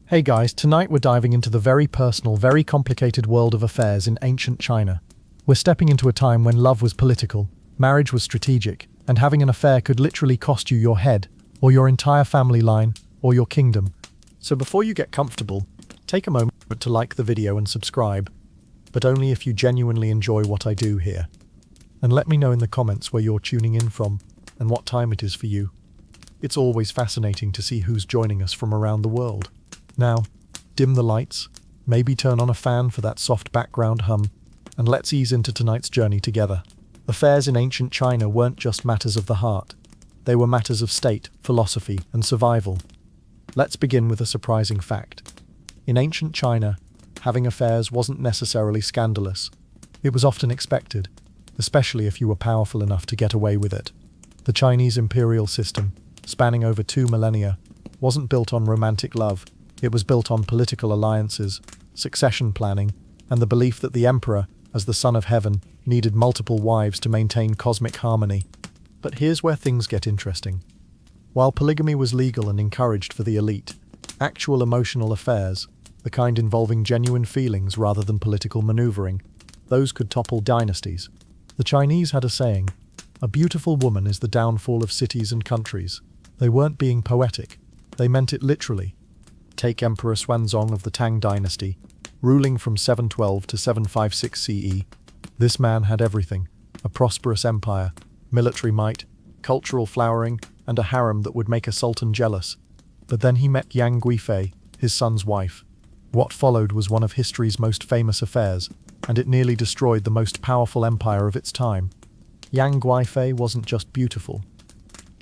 Hey guys, tonight we're diving into the very personal, very complicated world of affairs in ancient China. We're stepping into a time when love was political, marriage was strategic, and having an affair could literally cost you your head, or your entire family line, or your kingdom. So before you get comfortable, take a moment to like the video and subscribe, but only if you genuinely enjoy what I do here. And let me know in the comments where you're tuning in from, and what time it is for you. It's always fascinating to see who's joining us from around the world. Now, dim the lights, maybe turn on a fan for that soft background hum, and let's ease into tonight's journey together. Affairs in ancient China weren't just matters of the heart. They were matters of state, philosophy, and survival. Let's begin with a surprising fact. In ancient China, having affairs wasn't necessarily scandalous. It was often expected, especially if you were powerful enough to get away with it. The Chinese imperial system, spanning over 2 millennia, wasn't built on romantic love. It was built on political alliances, succession planning, and the belief that the emperor, as the son of heaven, needed multiple wives to maintain cosmic harmony. But here's where things get interesting. While polygamy was legal and encouraged for the elite, actual emotional affairs, the kind involving genuine feelings rather than political maneuvering, those could topple dynasties. The Chinese had a saying, "A beautiful woman is the downfall of cities and countries." They weren't being poetic. They meant it literally. Take Emperor Xuanzong of the Tang dynasty, ruling from 712 to 756 CE. This man had everything: a prosperous empire, military might, cultural flowering, and a harem that would make a sultan jealous. But then he met Yang Guifei, his son's wife. What followed was one of history's most famous affairs, and it nearly destroyed the most powerful empire of its time. Yang Guifei wasn't just beautiful.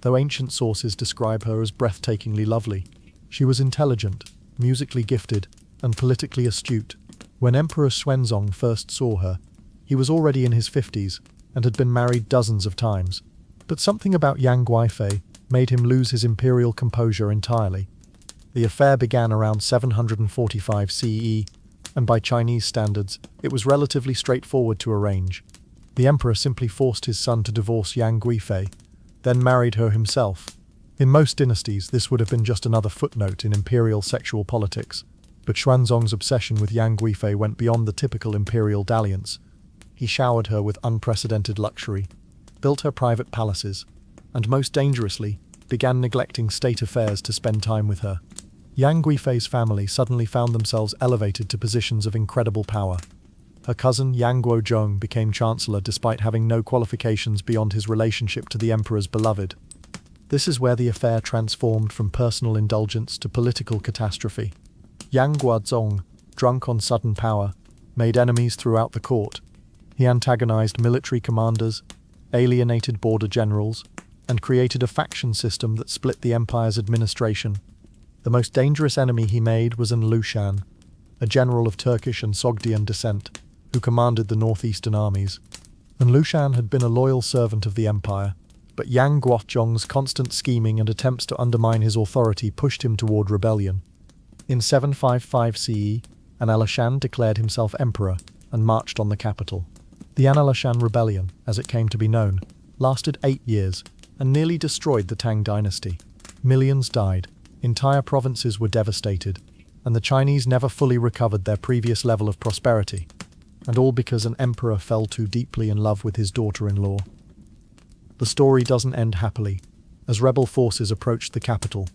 Though ancient sources describe her as breathtakingly lovely, she was intelligent, musically gifted, and politically astute. When Emperor Xuanzong first saw her, he was already in his 50s and had been married dozens of times. But something about Yang Guifei made him lose his imperial composure entirely. The affair began around 745 CE, and by Chinese standards, it was relatively straightforward to arrange. The emperor simply forced his son to divorce Yang Guifei, then married her himself. In most dynasties, this would have been just another footnote in imperial sexual politics, but Xuanzong's obsession with Yang Guifei went beyond the typical imperial dalliance. He showered her with unprecedented luxury, built her private palaces, and most dangerously, began neglecting state affairs to spend time with her. Yang Guifei's family suddenly found themselves elevated to positions of incredible power. Her cousin Yang Guozhong became chancellor despite having no qualifications beyond his relationship to the emperor's beloved. This is where the affair transformed from personal indulgence to political catastrophe. Yang Guozhong, drunk on sudden power, made enemies throughout the court. He antagonized military commanders, alienated border generals, and created a faction system that split the empire's administration. The most dangerous enemy he made was Lushan, a general of Turkish and Sogdian descent, who commanded the northeastern armies. Lushan had been a loyal servant of the empire, but Yang Guozhong's constant scheming and attempts to undermine his authority pushed him toward rebellion. In 755 CE, Lushan declared himself emperor and marched on the capital. The Lushan rebellion, as it came to be known, lasted 8 years and nearly destroyed the Tang dynasty. Millions died, entire provinces were devastated, and the Chinese never fully recovered their previous level of prosperity. And all because an emperor fell too deeply in love with his daughter-in-law. The story doesn't end happily. As rebel forces approached the capital,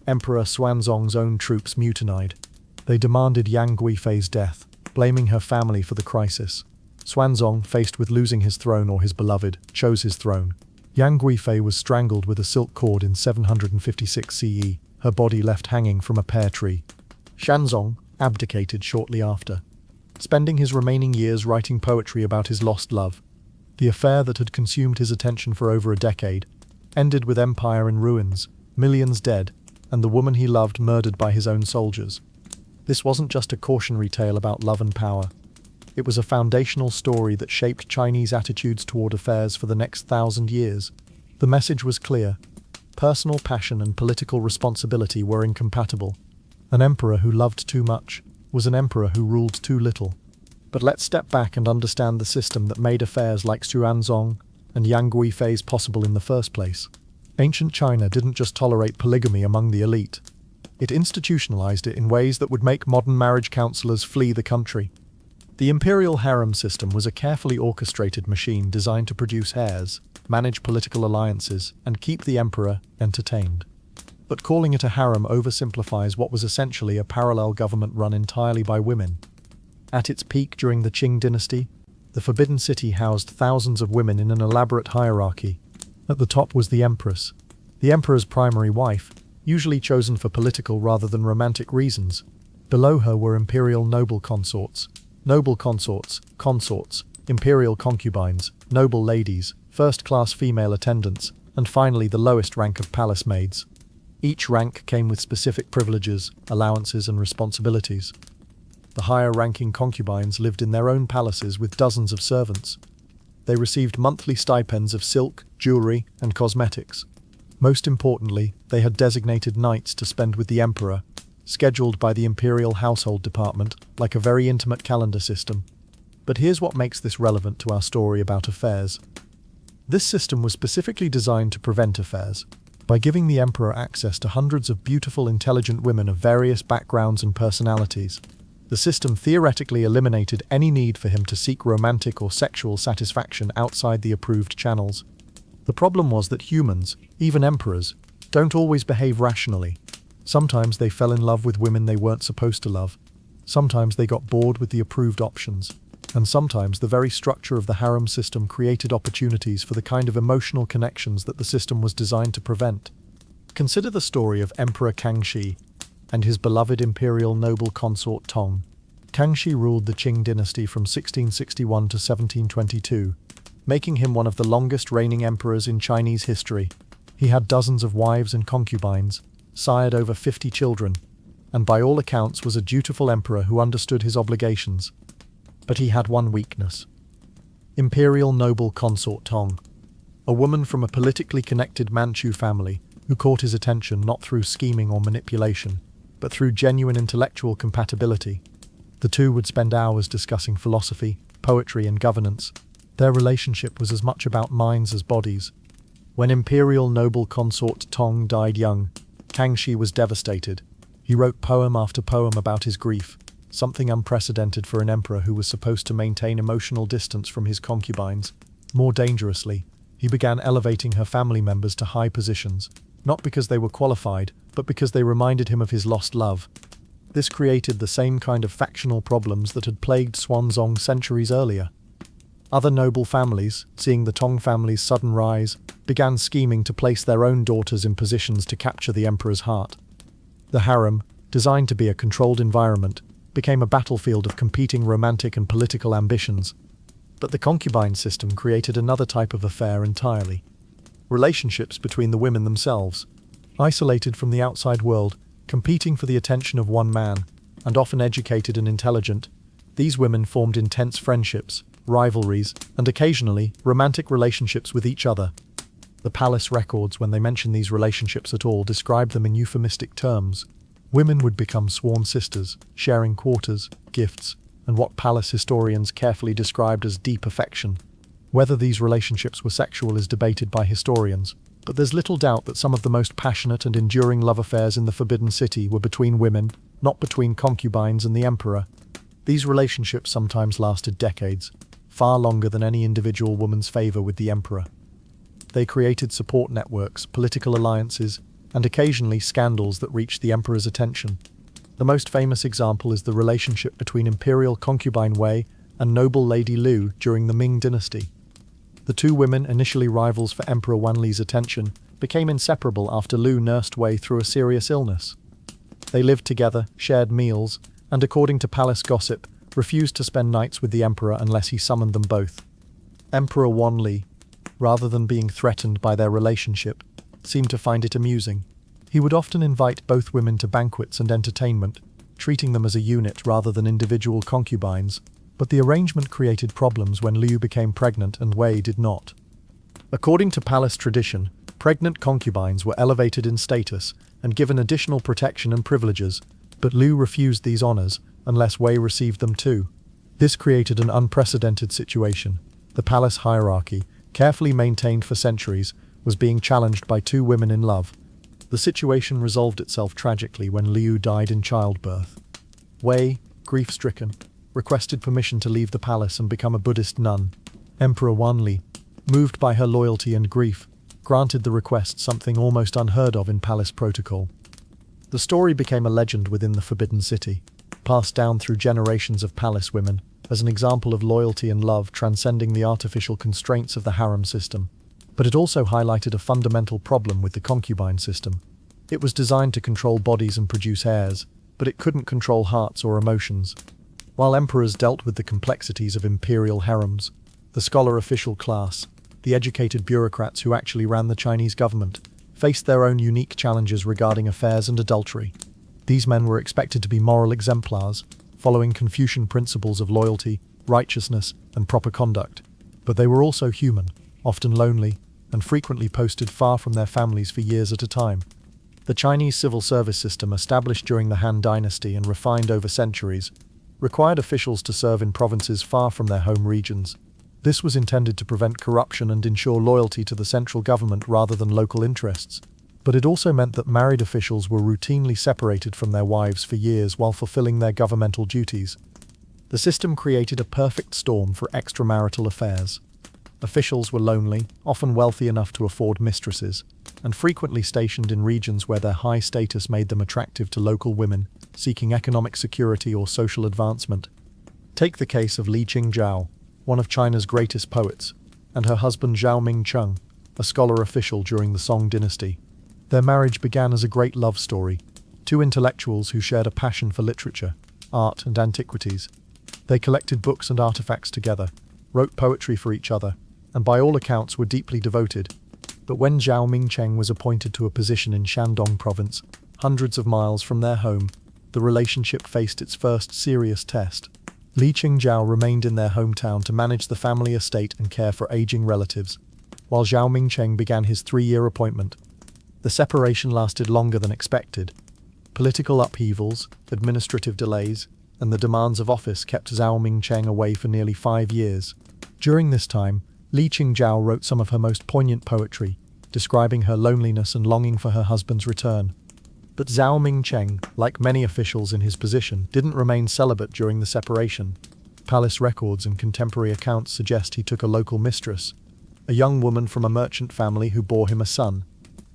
Emperor Xuanzong's own troops mutinied. They demanded Yang Guifei's death, blaming her family for the crisis. Xuanzong, faced with losing his throne or his beloved, chose his throne. Yang Guifei was strangled with a silk cord in 756 CE, her body left hanging from a pear tree. Xuanzong abdicated shortly after, spending his remaining years writing poetry about his lost love. The affair that had consumed his attention for over a decade ended with empire in ruins, millions dead, and the woman he loved murdered by his own soldiers. This wasn't just a cautionary tale about love and power. It was a foundational story that shaped Chinese attitudes toward affairs for the next 1,000 years. The message was clear. Personal passion and political responsibility were incompatible. An emperor who loved too much was an emperor who ruled too little. But let's step back and understand the system that made affairs like Xuanzong and Yang Guifei's possible in the first place. Ancient China didn't just tolerate polygamy among the elite. it institutionalized it in ways that would make modern marriage counselors flee the country. The imperial harem system was a carefully orchestrated machine designed to produce heirs, manage political alliances, and keep the emperor entertained. But calling it a harem oversimplifies what was essentially a parallel government run entirely by women. At its peak during the Qing dynasty, the Forbidden City housed thousands of women in an elaborate hierarchy. At the top was the empress, the emperor's primary wife, usually chosen for political rather than romantic reasons. Below her were imperial noble consorts, imperial concubines, noble ladies, first-class female attendants, and finally the lowest rank of palace maids. Each rank came with specific privileges, allowances, and responsibilities. The higher-ranking concubines lived in their own palaces with dozens of servants. They received monthly stipends of silk, jewelry, and cosmetics. Most importantly, they had designated nights to spend with the emperor, scheduled by the imperial household department, like a very intimate calendar system. But here's what makes this relevant to our story about affairs. This system was specifically designed to prevent affairs, by giving the emperor access to hundreds of beautiful, intelligent women of various backgrounds and personalities. The system theoretically eliminated any need for him to seek romantic or sexual satisfaction outside the approved channels. The problem was that humans, even emperors, don't always behave rationally. Sometimes they fell in love with women they weren't supposed to love. Sometimes they got bored with the approved options. And sometimes the very structure of the harem system created opportunities for the kind of emotional connections that the system was designed to prevent. Consider the story of Emperor Kangxi and his beloved imperial noble consort Tong. Kangxi ruled the Qing dynasty from 1661 to 1722, making him one of the longest reigning emperors in Chinese history. He had dozens of wives and concubines, sired over 50 children, and by all accounts was a dutiful emperor who understood his obligations. But he had one weakness. Imperial noble consort Tong, a woman from a politically connected Manchu family who caught his attention not through scheming or manipulation, but through genuine intellectual compatibility. The two would spend hours discussing philosophy, poetry, and governance. Their relationship was as much about minds as bodies. When imperial noble consort Tong died young, Kangxi was devastated. He wrote poem after poem about his grief, something unprecedented for an emperor who was supposed to maintain emotional distance from his concubines. More dangerously, he began elevating her family members to high positions, not because they were qualified, but because they reminded him of his lost love. This created the same kind of factional problems that had plagued Xuanzong centuries earlier. Other noble families, seeing the Tong family's sudden rise, began scheming to place their own daughters in positions to capture the emperor's heart. The harem, designed to be a controlled environment, became a battlefield of competing romantic and political ambitions. But the concubine system created another type of affair entirely. Relationships between the women themselves. Isolated from the outside world, competing for the attention of one man, and often educated and intelligent, these women formed intense friendships, rivalries, and occasionally romantic relationships with each other. The palace records, when they mention these relationships at all, describe them in euphemistic terms. Women would become sworn sisters, sharing quarters, gifts, and what palace historians carefully described as deep affection. Whether these relationships were sexual is debated by historians, but there's little doubt that some of the most passionate and enduring love affairs in the Forbidden City were between women, not between concubines and the emperor. These relationships sometimes lasted decades, far longer than any individual woman's favor with the emperor. They created support networks, political alliances, and occasionally scandals that reached the emperor's attention. The most famous example is the relationship between imperial concubine Wei and noble Lady Liu during the Ming dynasty. The two women, initially rivals for Emperor Wanli's attention, became inseparable after Liu nursed Wei through a serious illness. They lived together, shared meals, and according to palace gossip, refused to spend nights with the emperor unless he summoned them both. Emperor Wanli, rather than being threatened by their relationship, seemed to find it amusing. He would often invite both women to banquets and entertainment, treating them as a unit rather than individual concubines, but the arrangement created problems when Liu became pregnant and Wei did not. According to palace tradition, pregnant concubines were elevated in status and given additional protection and privileges, but Liu refused these honors unless Wei received them too. This created an unprecedented situation. The palace hierarchy, carefully maintained for centuries, was being challenged by two women in love. The situation resolved itself tragically when Liu died in childbirth. Wei, grief-stricken, requested permission to leave the palace and become a Buddhist nun. Emperor Wanli, moved by her loyalty and grief, granted the request, something almost unheard of in palace protocol. The story became a legend within the Forbidden City, passed down through generations of palace women, as an example of loyalty and love transcending the artificial constraints of the harem system. But it also highlighted a fundamental problem with the concubine system. It was designed to control bodies and produce heirs, but it couldn't control hearts or emotions. While emperors dealt with the complexities of imperial harems, the scholar official class, the educated bureaucrats who actually ran the Chinese government, faced their own unique challenges regarding affairs and adultery. These men were expected to be moral exemplars, following Confucian principles of loyalty, righteousness, and proper conduct. But they were also human, often lonely, and frequently posted far from their families for years at a time. The Chinese civil service system, established during the Han Dynasty and refined over centuries, required officials to serve in provinces far from their home regions. This was intended to prevent corruption and ensure loyalty to the central government rather than local interests. But it also meant that married officials were routinely separated from their wives for years while fulfilling their governmental duties. The system created a perfect storm for extramarital affairs. Officials were lonely, often wealthy enough to afford mistresses, and frequently stationed in regions where their high status made them attractive to local women seeking economic security or social advancement. Take the case of Li Qingzhao, one of China's greatest poets, and her husband Zhao Mingcheng, a scholar official during the Song dynasty. Their marriage began as a great love story, two intellectuals who shared a passion for literature, art, and antiquities. They collected books and artifacts together, wrote poetry for each other, and by all accounts were deeply devoted. But when Zhao Mingcheng was appointed to a position in Shandong province, hundreds of miles from their home, the relationship faced its first serious test. Li Qingzhao remained in their hometown to manage the family estate and care for aging relatives, while Zhao Mingcheng began his 3-year appointment. The separation lasted longer than expected. Political upheavals, administrative delays, and the demands of office kept Zhao Mingcheng away for nearly 5 years. During this time, Li Qingzhao wrote some of her most poignant poetry, describing her loneliness and longing for her husband's return. But Zhao Mingcheng, like many officials in his position, didn't remain celibate during the separation. Palace records and contemporary accounts suggest he took a local mistress, a young woman from a merchant family who bore him a son.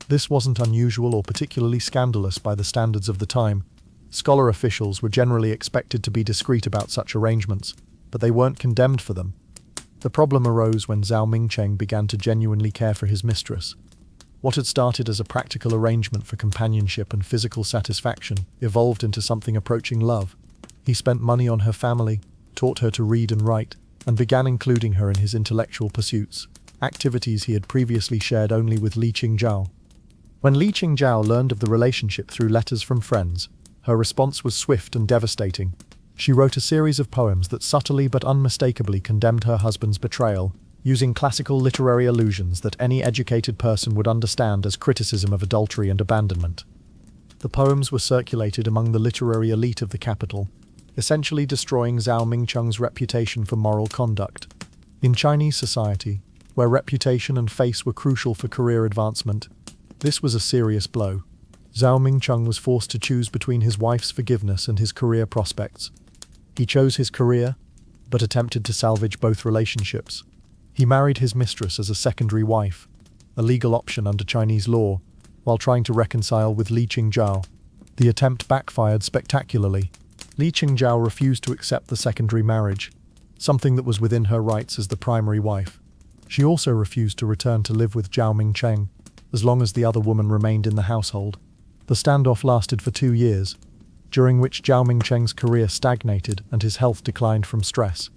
This wasn't unusual or particularly scandalous by the standards of the time. Scholar officials were generally expected to be discreet about such arrangements, but they weren't condemned for them. The problem arose when Zhao Mingcheng began to genuinely care for his mistress. What had started as a practical arrangement for companionship and physical satisfaction evolved into something approaching love. He spent money on her family, taught her to read and write, and began including her in his intellectual pursuits, activities he had previously shared only with Li Qingzhao. When Li Qingzhao learned of the relationship through letters from friends, her response was swift and devastating. She wrote a series of poems that subtly but unmistakably condemned her husband's betrayal, using classical literary allusions that any educated person would understand as criticism of adultery and abandonment. The poems were circulated among the literary elite of the capital, essentially destroying Zhao Mingcheng's reputation for moral conduct. In Chinese society, where reputation and face were crucial for career advancement, this was a serious blow. Zhao Mingcheng was forced to choose between his wife's forgiveness and his career prospects. He chose his career, but attempted to salvage both relationships. He married his mistress as a secondary wife, a legal option under Chinese law, while trying to reconcile with Li Qingzhao. The attempt backfired spectacularly. Li Qingzhao refused to accept the secondary marriage, something that was within her rights as the primary wife. She also refused to return to live with Zhao Mingcheng, as long as the other woman remained in the household. The standoff lasted for 2 years, during which Zhao Mingcheng's career stagnated and his health declined from stress.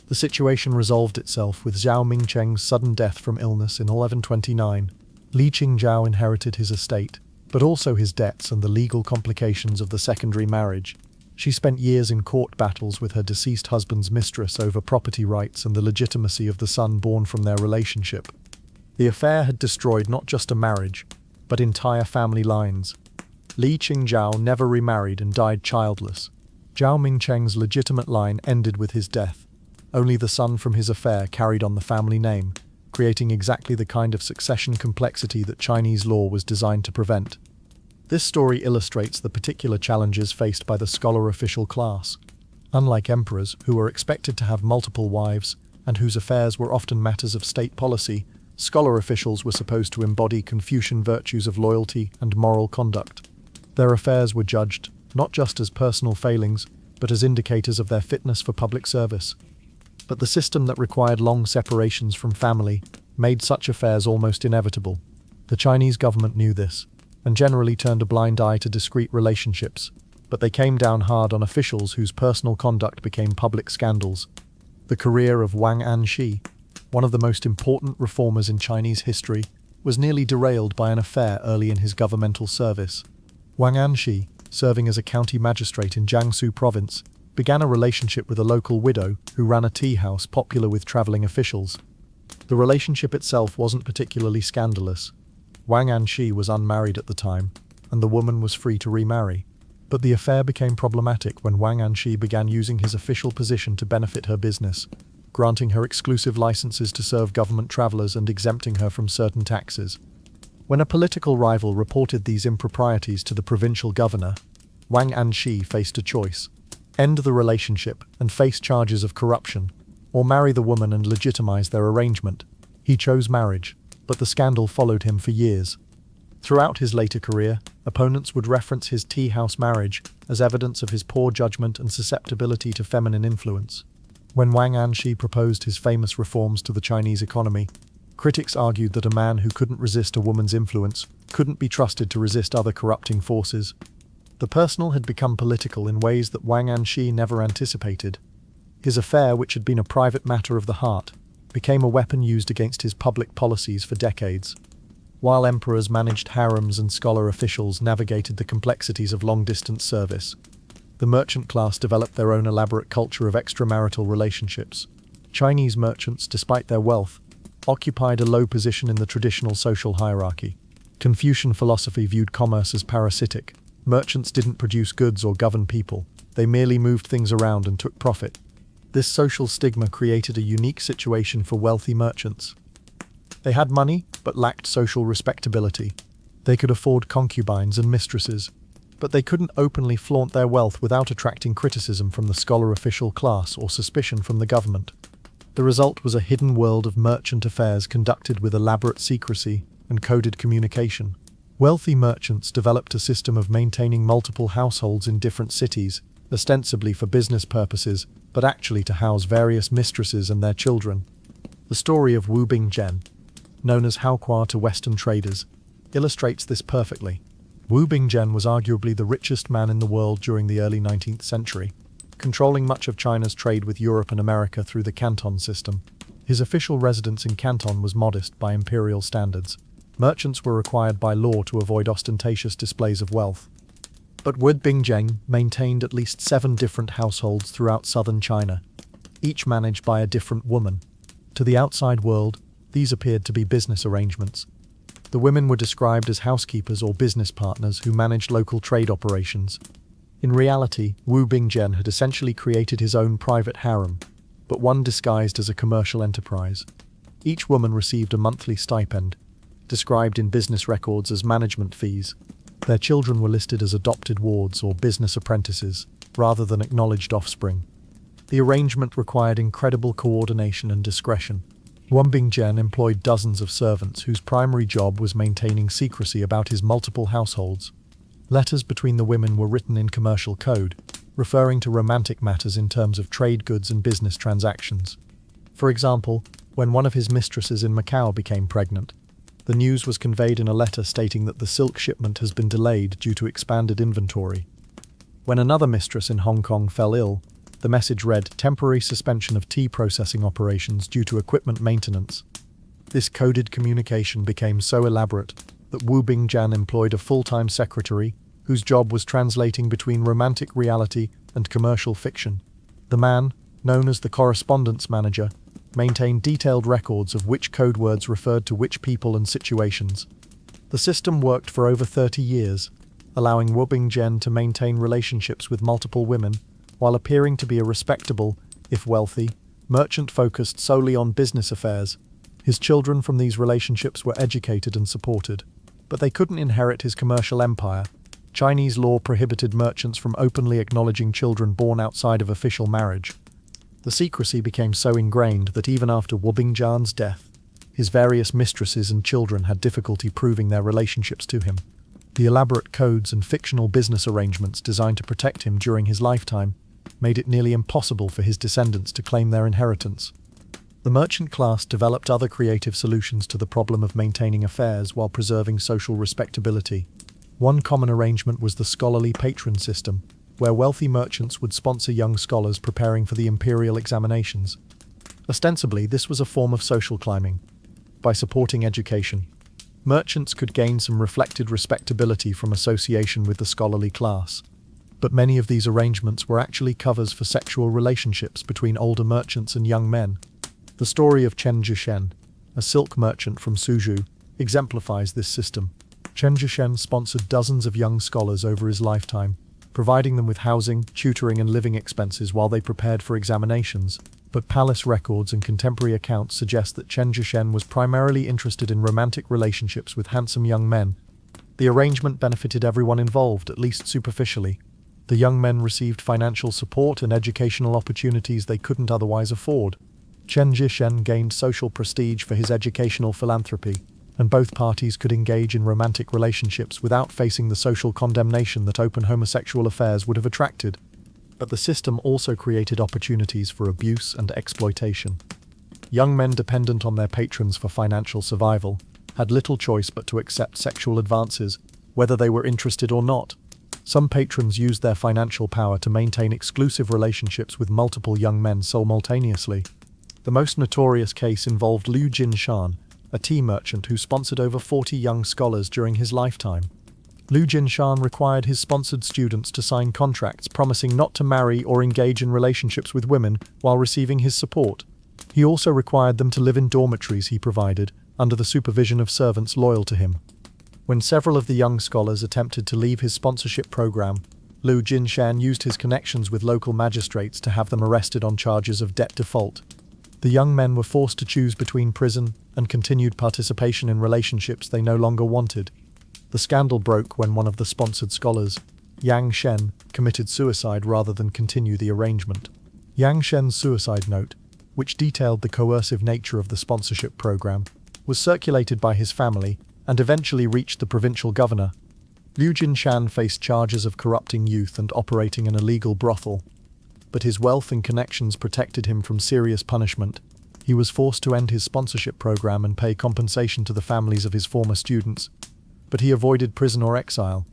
The situation resolved itself with Zhao Mingcheng's sudden death from illness in 1129. Li Qingzhao inherited his estate, but also his debts and the legal complications of the secondary marriage. She spent years in court battles with her deceased husband's mistress over property rights and the legitimacy of the son born from their relationship. The affair had destroyed not just a marriage, but entire family lines. Li Qingzhao never remarried and died childless. Zhao Mingcheng's legitimate line ended with his death. Only the son from his affair carried on the family name, creating exactly the kind of succession complexity that Chinese law was designed to prevent. This story illustrates the particular challenges faced by the scholar official class. Unlike emperors, who were expected to have multiple wives and whose affairs were often matters of state policy, scholar officials were supposed to embody Confucian virtues of loyalty and moral conduct. Their affairs were judged not just as personal failings, but as indicators of their fitness for public service. But the system that required long separations from family made such affairs almost inevitable. The Chinese government knew this, and generally turned a blind eye to discreet relationships, but they came down hard on officials whose personal conduct became public scandals. The career of Wang Anshi, one of the most important reformers in Chinese history, was nearly derailed by an affair early in his governmental service. Wang Anshi, serving as a county magistrate in Jiangsu province, began a relationship with a local widow who ran a tea house popular with traveling officials. The relationship itself wasn't particularly scandalous. Wang Anshi was unmarried at the time, and the woman was free to remarry. But the affair became problematic when Wang Anshi began using his official position to benefit her business, granting her exclusive licenses to serve government travelers and exempting her from certain taxes. When a political rival reported these improprieties to the provincial governor, Wang Anshi faced a choice: end the relationship and face charges of corruption, or marry the woman and legitimize their arrangement. He chose marriage, but the scandal followed him for years. Throughout his later career, opponents would reference his tea house marriage as evidence of his poor judgment and susceptibility to feminine influence. When Wang Anshi proposed his famous reforms to the Chinese economy, critics argued that a man who couldn't resist a woman's influence couldn't be trusted to resist other corrupting forces. The personal had become political in ways that Wang Anshi never anticipated. His affair, which had been a private matter of the heart, became a weapon used against his public policies for decades. While emperors managed harems and scholar officials navigated the complexities of long-distance service, the merchant class developed their own elaborate culture of extramarital relationships. Chinese merchants, despite their wealth, occupied a low position in the traditional social hierarchy. Confucian philosophy viewed commerce as parasitic. Merchants didn't produce goods or govern people. They merely moved things around and took profit. This social stigma created a unique situation for wealthy merchants. They had money, but lacked social respectability. They could afford concubines and mistresses, but they couldn't openly flaunt their wealth without attracting criticism from the scholar official class or suspicion from the government. The result was a hidden world of merchant affairs conducted with elaborate secrecy and coded communication. Wealthy merchants developed a system of maintaining multiple households in different cities, ostensibly for business purposes, but actually to house various mistresses and their children. The story of Wu Bingzhen, known as Haokua to Western traders, illustrates this perfectly. Wu Bingzhen was arguably the richest man in the world during the early 19th century, controlling much of China's trade with Europe and America through the Canton system. His official residence in Canton was modest by imperial standards. Merchants were required by law to avoid ostentatious displays of wealth. But Wu Bingzhen maintained at least 7 different households throughout southern China, each managed by a different woman. To the outside world, these appeared to be business arrangements. The women were described as housekeepers or business partners who managed local trade operations. In reality, Wu Bingzhen had essentially created his own private harem, but one disguised as a commercial enterprise. Each woman received a monthly stipend, described in business records as management fees. Their children were listed as adopted wards or business apprentices, rather than acknowledged offspring. The arrangement required incredible coordination and discretion. Wu Bingzhen employed dozens of servants whose primary job was maintaining secrecy about his multiple households. Letters between the women were written in commercial code, referring to romantic matters in terms of trade goods and business transactions. For example, when one of his mistresses in Macau became pregnant, the news was conveyed in a letter stating that the silk shipment has been delayed due to expanded inventory. When another mistress in Hong Kong fell ill, the message read, "Temporary suspension of tea processing operations due to equipment maintenance." This coded communication became so elaborate that Wu Bingzhen employed a full-time secretary whose job was translating between romantic reality and commercial fiction. The man, known as the correspondence manager, maintained detailed records of which code words referred to which people and situations. The system worked for over 30 years, allowing Wu Bingzhen to maintain relationships with multiple women while appearing to be a respectable, if wealthy, merchant focused solely on business affairs. His children from these relationships were educated and supported, but they couldn't inherit his commercial empire Chinese law prohibited merchants from openly acknowledging children born outside of official marriage. The secrecy became so ingrained that even after Wu Bingjian's death, his various mistresses and children had difficulty proving their relationships to him. The elaborate codes and fictional business arrangements designed to protect him during his lifetime made it nearly impossible for his descendants to claim their inheritance. The merchant class developed other creative solutions to the problem of maintaining affairs while preserving social respectability. One common arrangement was the scholarly patron system, where wealthy merchants would sponsor young scholars preparing for the imperial examinations. Ostensibly, this was a form of social climbing. By supporting education, merchants could gain some reflected respectability from association with the scholarly class. But many of these arrangements were actually covers for sexual relationships between older merchants and young men. The story of Chen Zhishen, a silk merchant from Suzhou, exemplifies this system. Chen Zhishen sponsored dozens of young scholars over his lifetime, providing them with housing, tutoring and living expenses while they prepared for examinations. But palace records and contemporary accounts suggest that Chen Zhishen was primarily interested in romantic relationships with handsome young men. The arrangement benefited everyone involved, at least superficially. The young men received financial support and educational opportunities they couldn't otherwise afford. Chen Zhishen gained social prestige for his educational philanthropy, and both parties could engage in romantic relationships without facing the social condemnation that open homosexual affairs would have attracted. But the system also created opportunities for abuse and exploitation. Young men dependent on their patrons for financial survival had little choice but to accept sexual advances, whether they were interested or not. Some patrons used their financial power to maintain exclusive relationships with multiple young men simultaneously. The most notorious case involved Liu Jinshan, a tea merchant who sponsored over 40 young scholars during his lifetime. Liu Jinshan required his sponsored students to sign contracts promising not to marry or engage in relationships with women while receiving his support. He also required them to live in dormitories he provided, under the supervision of servants loyal to him. When several of the young scholars attempted to leave his sponsorship program, Liu Jinshan used his connections with local magistrates to have them arrested on charges of debt default. The young men were forced to choose between prison and continued participation in relationships they no longer wanted. The scandal broke when one of the sponsored scholars, Yang Shen, committed suicide rather than continue the arrangement. Yang Shen's suicide note, which detailed the coercive nature of the sponsorship program, was circulated by his family and eventually reached the provincial governor. Liu Jinshan faced charges of corrupting youth and operating an illegal brothel. But his wealth and connections protected him from serious punishment. He was forced to end his sponsorship program and pay compensation to the families of his former students. But he avoided prison or exile.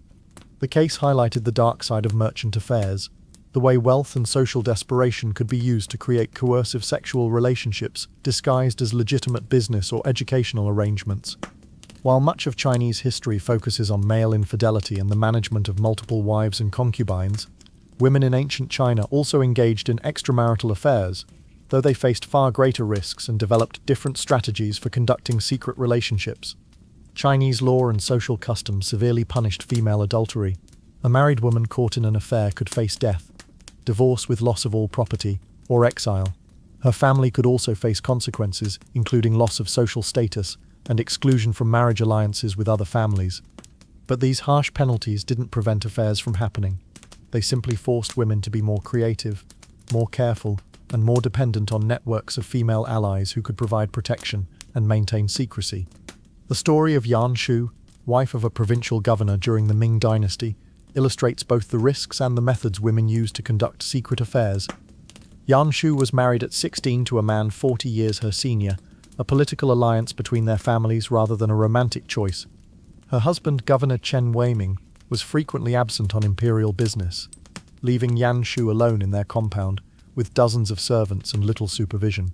The case highlighted the dark side of merchant affairs, the way wealth and social desperation could be used to create coercive sexual relationships disguised as legitimate business or educational arrangements. While much of Chinese history focuses on male infidelity and the management of multiple wives and concubines, women in ancient China also engaged in extramarital affairs, though they faced far greater risks and developed different strategies for conducting secret relationships. Chinese law and social customs severely punished female adultery. A married woman caught in an affair could face death, divorce with loss of all property, or exile. Her family could also face consequences, including loss of social status and exclusion from marriage alliances with other families. But these harsh penalties didn't prevent affairs from happening. They simply forced women to be more creative, more careful, and more dependent on networks of female allies who could provide protection and maintain secrecy. The story of Yan Shu, wife of a provincial governor during the Ming Dynasty, illustrates both the risks and the methods women used to conduct secret affairs. Yan Shu was married at 16 to a man 40 years her senior, a political alliance between their families rather than a romantic choice. Her husband, Governor Chen Weiming, was frequently absent on imperial business, leaving Yan Shu alone in their compound, with dozens of servants and little supervision.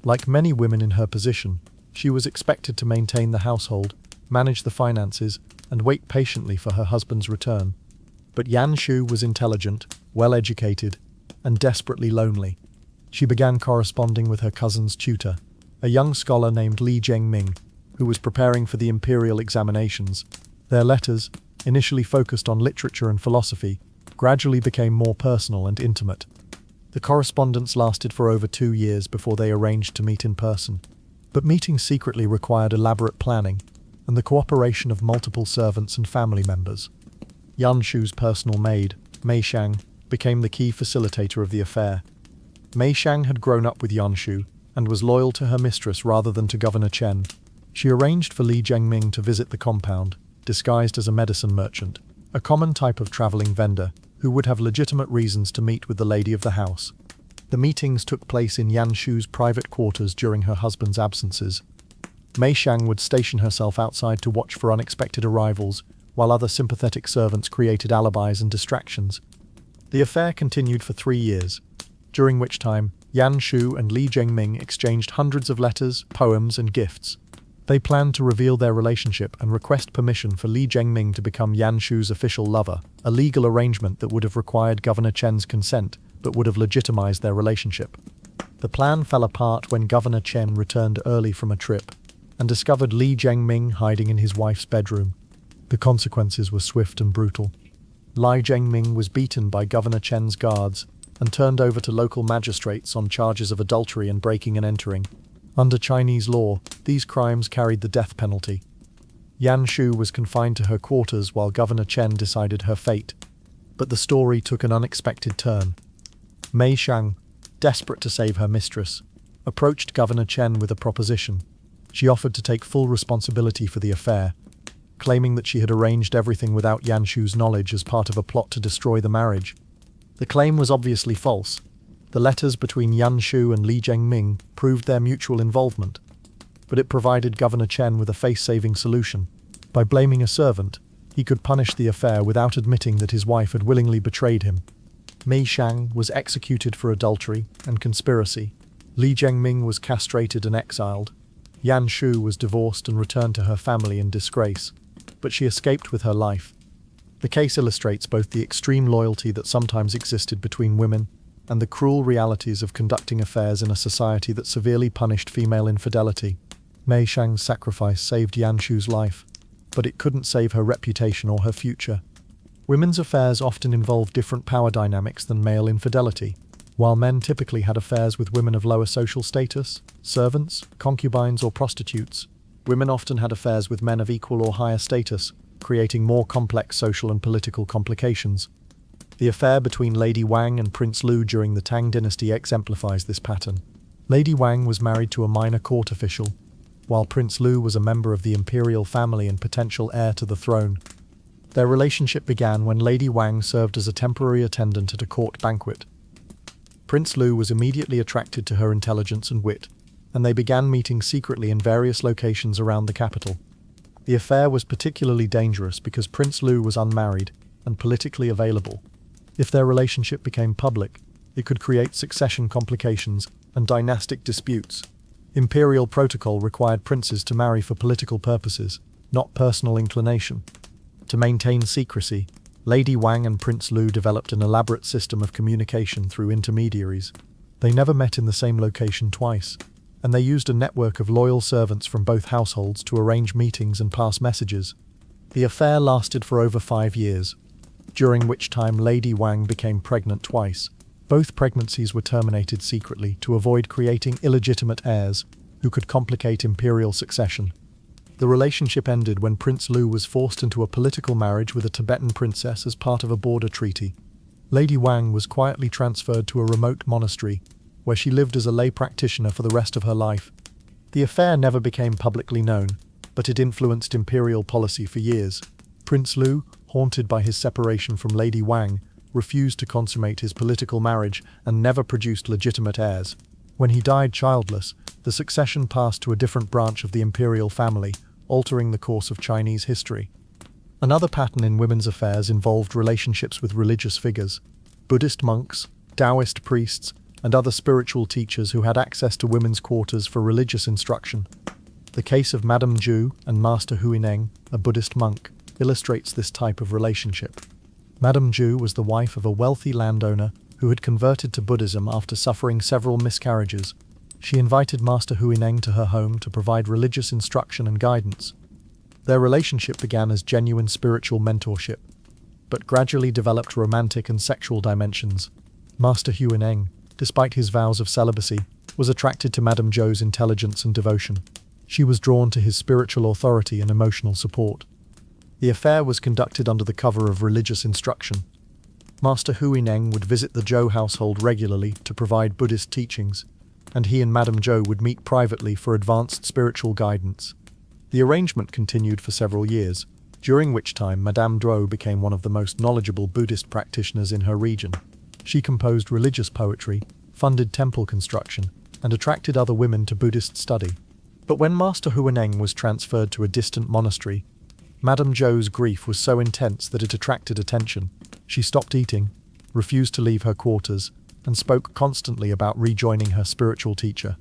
Like many women in her position, she was expected to maintain the household, manage the finances, and wait patiently for her husband's return. But Yan Shu was intelligent, well-educated, and desperately lonely. She began corresponding with her cousin's tutor, a young scholar named Li Zhengming, who was preparing for the imperial examinations. Their letters, initially focused on literature and philosophy, gradually became more personal and intimate. The correspondence lasted for over 2 years before they arranged to meet in person. But meeting secretly required elaborate planning and the cooperation of multiple servants and family members. Yan Shu's personal maid, Mei Shang, became the key facilitator of the affair. Mei Shang had grown up with Yan Shu and was loyal to her mistress rather than to Governor Chen. She arranged for Li Zhengming to visit the compound, disguised as a medicine merchant, a common type of traveling vendor who would have legitimate reasons to meet with the lady of the house. The meetings took place in Yan Shu's private quarters during her husband's absences. Mei Shang would station herself outside to watch for unexpected arrivals, while other sympathetic servants created alibis and distractions. The affair continued for 3 years, during which time Yan Shu and Li Zhengming exchanged hundreds of letters, poems, and gifts. They planned to reveal their relationship and request permission for Li Zhengming to become Yan Shu's official lover, a legal arrangement that would have required Governor Chen's consent, but would have legitimized their relationship. The plan fell apart when Governor Chen returned early from a trip and discovered Li Zhengming hiding in his wife's bedroom. The consequences were swift and brutal. Li Zhengming was beaten by Governor Chen's guards and turned over to local magistrates on charges of adultery and breaking and entering. Under Chinese law, these crimes carried the death penalty. Yan Shu was confined to her quarters while Governor Chen decided her fate. But the story took an unexpected turn. Mei Shang, desperate to save her mistress, approached Governor Chen with a proposition. She offered to take full responsibility for the affair, claiming that she had arranged everything without Yan Shu's knowledge as part of a plot to destroy the marriage. The claim was obviously false. The letters between Yan Shu and Li Zhengming proved their mutual involvement, but it provided Governor Chen with a face-saving solution. By blaming a servant, he could punish the affair without admitting that his wife had willingly betrayed him. Mei Shang was executed for adultery and conspiracy. Li Zhengming was castrated and exiled. Yan Shu was divorced and returned to her family in disgrace, but she escaped with her life. The case illustrates both the extreme loyalty that sometimes existed between women and the cruel realities of conducting affairs in a society that severely punished female infidelity. Mei Shang's sacrifice saved Yan Shu's life, but it couldn't save her reputation or her future. Women's affairs often involve different power dynamics than male infidelity. While men typically had affairs with women of lower social status, servants, concubines, or prostitutes, women often had affairs with men of equal or higher status, creating more complex social and political complications. The affair between Lady Wang and Prince Lu during the Tang dynasty exemplifies this pattern. Lady Wang was married to a minor court official, while Prince Lu was a member of the imperial family and potential heir to the throne. Their relationship began when Lady Wang served as a temporary attendant at a court banquet. Prince Lu was immediately attracted to her intelligence and wit, and they began meeting secretly in various locations around the capital. The affair was particularly dangerous because Prince Lu was unmarried and politically available. If their relationship became public, it could create succession complications and dynastic disputes. Imperial protocol required princes to marry for political purposes, not personal inclination. To maintain secrecy, Lady Wang and Prince Lu developed an elaborate system of communication through intermediaries. They never met in the same location twice, and they used a network of loyal servants from both households to arrange meetings and pass messages. The affair lasted for over 5 years, during which time Lady Wang became pregnant twice. Both pregnancies were terminated secretly to avoid creating illegitimate heirs who could complicate imperial succession. The relationship ended when Prince Lu was forced into a political marriage with a Tibetan princess as part of a border treaty. Lady Wang was quietly transferred to a remote monastery, where she lived as a lay practitioner for the rest of her life. The affair never became publicly known, but it influenced imperial policy for years. Prince Lu, haunted by his separation from Lady Wang, refused to consummate his political marriage and never produced legitimate heirs. When he died childless, the succession passed to a different branch of the imperial family, altering the course of Chinese history. Another pattern in women's affairs involved relationships with religious figures. Buddhist monks, Taoist priests, and other spiritual teachers who had access to women's quarters for religious instruction. The case of Madame Zhu and Master Huineng, a Buddhist monk, illustrates this type of relationship. Madame Zhu was the wife of a wealthy landowner who had converted to Buddhism after suffering several miscarriages. She invited Master Huineng to her home to provide religious instruction and guidance. Their relationship began as genuine spiritual mentorship, but gradually developed romantic and sexual dimensions. Master Huineng, despite his vows of celibacy, was attracted to Madame Zhou's intelligence and devotion. She was drawn to his spiritual authority and emotional support. The affair was conducted under the cover of religious instruction. Master Huineng would visit the Zhou household regularly to provide Buddhist teachings, and he and Madame Zhou would meet privately for advanced spiritual guidance. The arrangement continued for several years, during which time Madame Zhou became one of the most knowledgeable Buddhist practitioners in her region. She composed religious poetry, funded temple construction, and attracted other women to Buddhist study. But when Master Huineng was transferred to a distant monastery, Madame Zhou's grief was so intense that it attracted attention. She stopped eating, refused to leave her quarters, and spoke constantly about rejoining her spiritual teacher.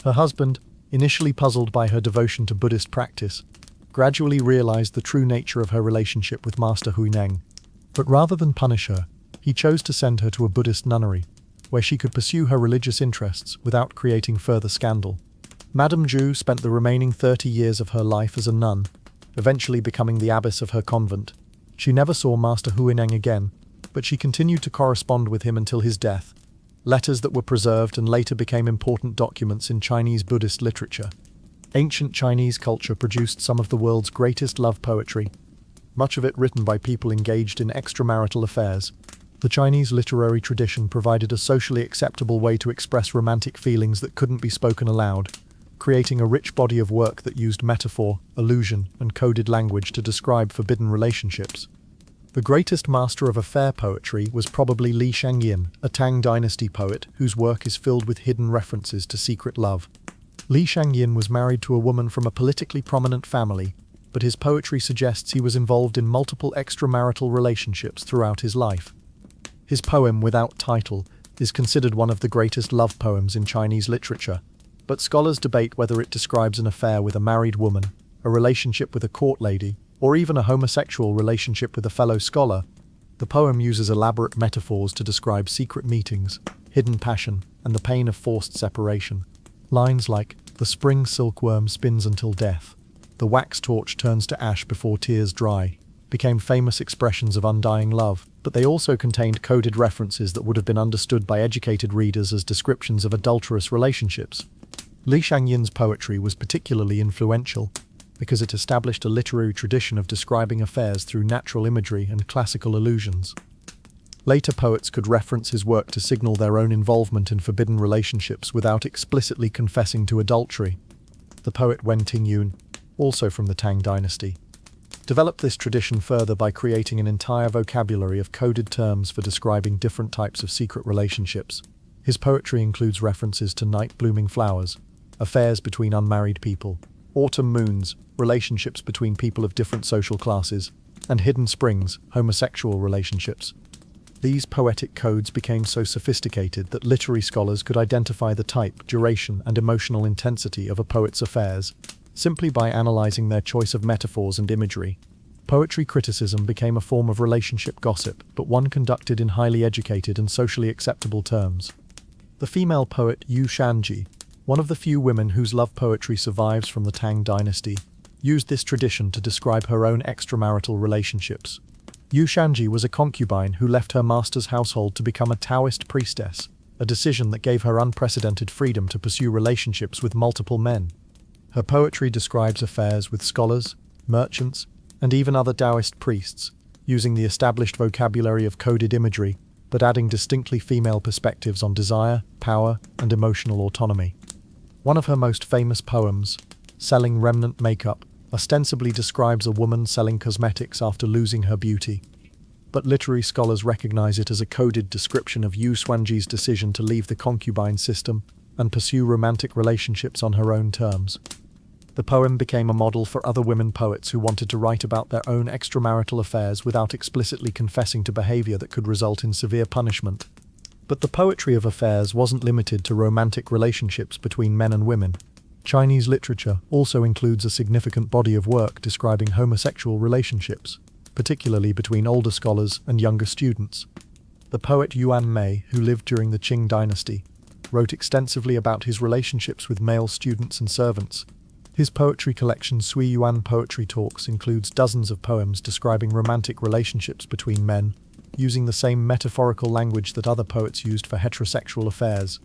Her husband, initially puzzled by her devotion to Buddhist practice, gradually realized the true nature of her relationship with Master Huineng. But rather than punish her, he chose to send her to a Buddhist nunnery, where she could pursue her religious interests without creating further scandal. Madame Zhou spent the remaining 30 years of her life as a nun, eventually becoming the abbess of her convent. She never saw Master Huineng again, but she continued to correspond with him until his death. Letters that were preserved and later became important documents in Chinese Buddhist literature. Ancient Chinese culture produced some of the world's greatest love poetry, much of it written by people engaged in extramarital affairs. The Chinese literary tradition provided a socially acceptable way to express romantic feelings that couldn't be spoken aloud, creating a rich body of work that used metaphor, allusion, and coded language to describe forbidden relationships. The greatest master of affair poetry was probably Li Shangyin, a Tang dynasty poet whose work is filled with hidden references to secret love. Li Shangyin was married to a woman from a politically prominent family, but his poetry suggests he was involved in multiple extramarital relationships throughout his life. His poem, Without Title, is considered one of the greatest love poems in Chinese literature, but scholars debate whether it describes an affair with a married woman, a relationship with a court lady, or even a homosexual relationship with a fellow scholar. The poem uses elaborate metaphors to describe secret meetings, hidden passion, and the pain of forced separation. Lines like, "The spring silkworm spins until death," "The wax torch turns to ash before tears dry," became famous expressions of undying love, but they also contained coded references that would have been understood by educated readers as descriptions of adulterous relationships. Li Shangyin's poetry was particularly influential because it established a literary tradition of describing affairs through natural imagery and classical allusions. Later poets could reference his work to signal their own involvement in forbidden relationships without explicitly confessing to adultery. The poet Wen Tingyun, also from the Tang dynasty, developed this tradition further by creating an entire vocabulary of coded terms for describing different types of secret relationships. His poetry includes references to night-blooming flowers, affairs between unmarried people, autumn moons, relationships between people of different social classes, and hidden springs, homosexual relationships. These poetic codes became so sophisticated that literary scholars could identify the type, duration, and emotional intensity of a poet's affairs simply by analyzing their choice of metaphors and imagery. Poetry criticism became a form of relationship gossip, but one conducted in highly educated and socially acceptable terms. The female poet Yu Shanji, one of the few women whose love poetry survives from the Tang dynasty, used this tradition to describe her own extramarital relationships. Yu Shanji was a concubine who left her master's household to become a Taoist priestess, a decision that gave her unprecedented freedom to pursue relationships with multiple men. Her poetry describes affairs with scholars, merchants, and even other Taoist priests, using the established vocabulary of coded imagery, but adding distinctly female perspectives on desire, power, and emotional autonomy. One of her most famous poems, Selling Remnant Makeup, ostensibly describes a woman selling cosmetics after losing her beauty. But literary scholars recognize it as a coded description of Yu Xuanji's decision to leave the concubine system and pursue romantic relationships on her own terms. The poem became a model for other women poets who wanted to write about their own extramarital affairs without explicitly confessing to behavior that could result in severe punishment. But the poetry of affairs wasn't limited to romantic relationships between men and women. Chinese literature also includes a significant body of work describing homosexual relationships, particularly between older scholars and younger students. The poet Yuan Mei, who lived during the Qing dynasty, wrote extensively about his relationships with male students and servants. His poetry collection Sui Yuan Poetry Talks includes dozens of poems describing romantic relationships between men, using the same metaphorical language that other poets used for heterosexual affairs.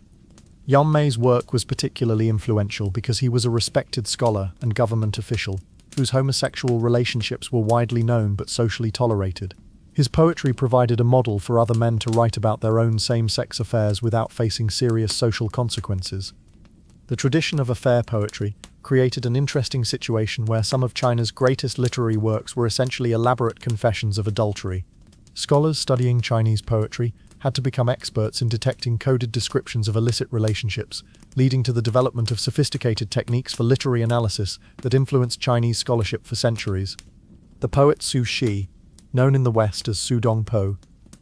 Yuan Mei's work was particularly influential because he was a respected scholar and government official, whose homosexual relationships were widely known but socially tolerated. His poetry provided a model for other men to write about their own same-sex affairs without facing serious social consequences. The tradition of affair poetry created an interesting situation where some of China's greatest literary works were essentially elaborate confessions of adultery. Scholars studying Chinese poetry had to become experts in detecting coded descriptions of illicit relationships, leading to the development of sophisticated techniques for literary analysis that influenced Chinese scholarship for centuries. The poet Su Shi, known in the West as Su Dongpo,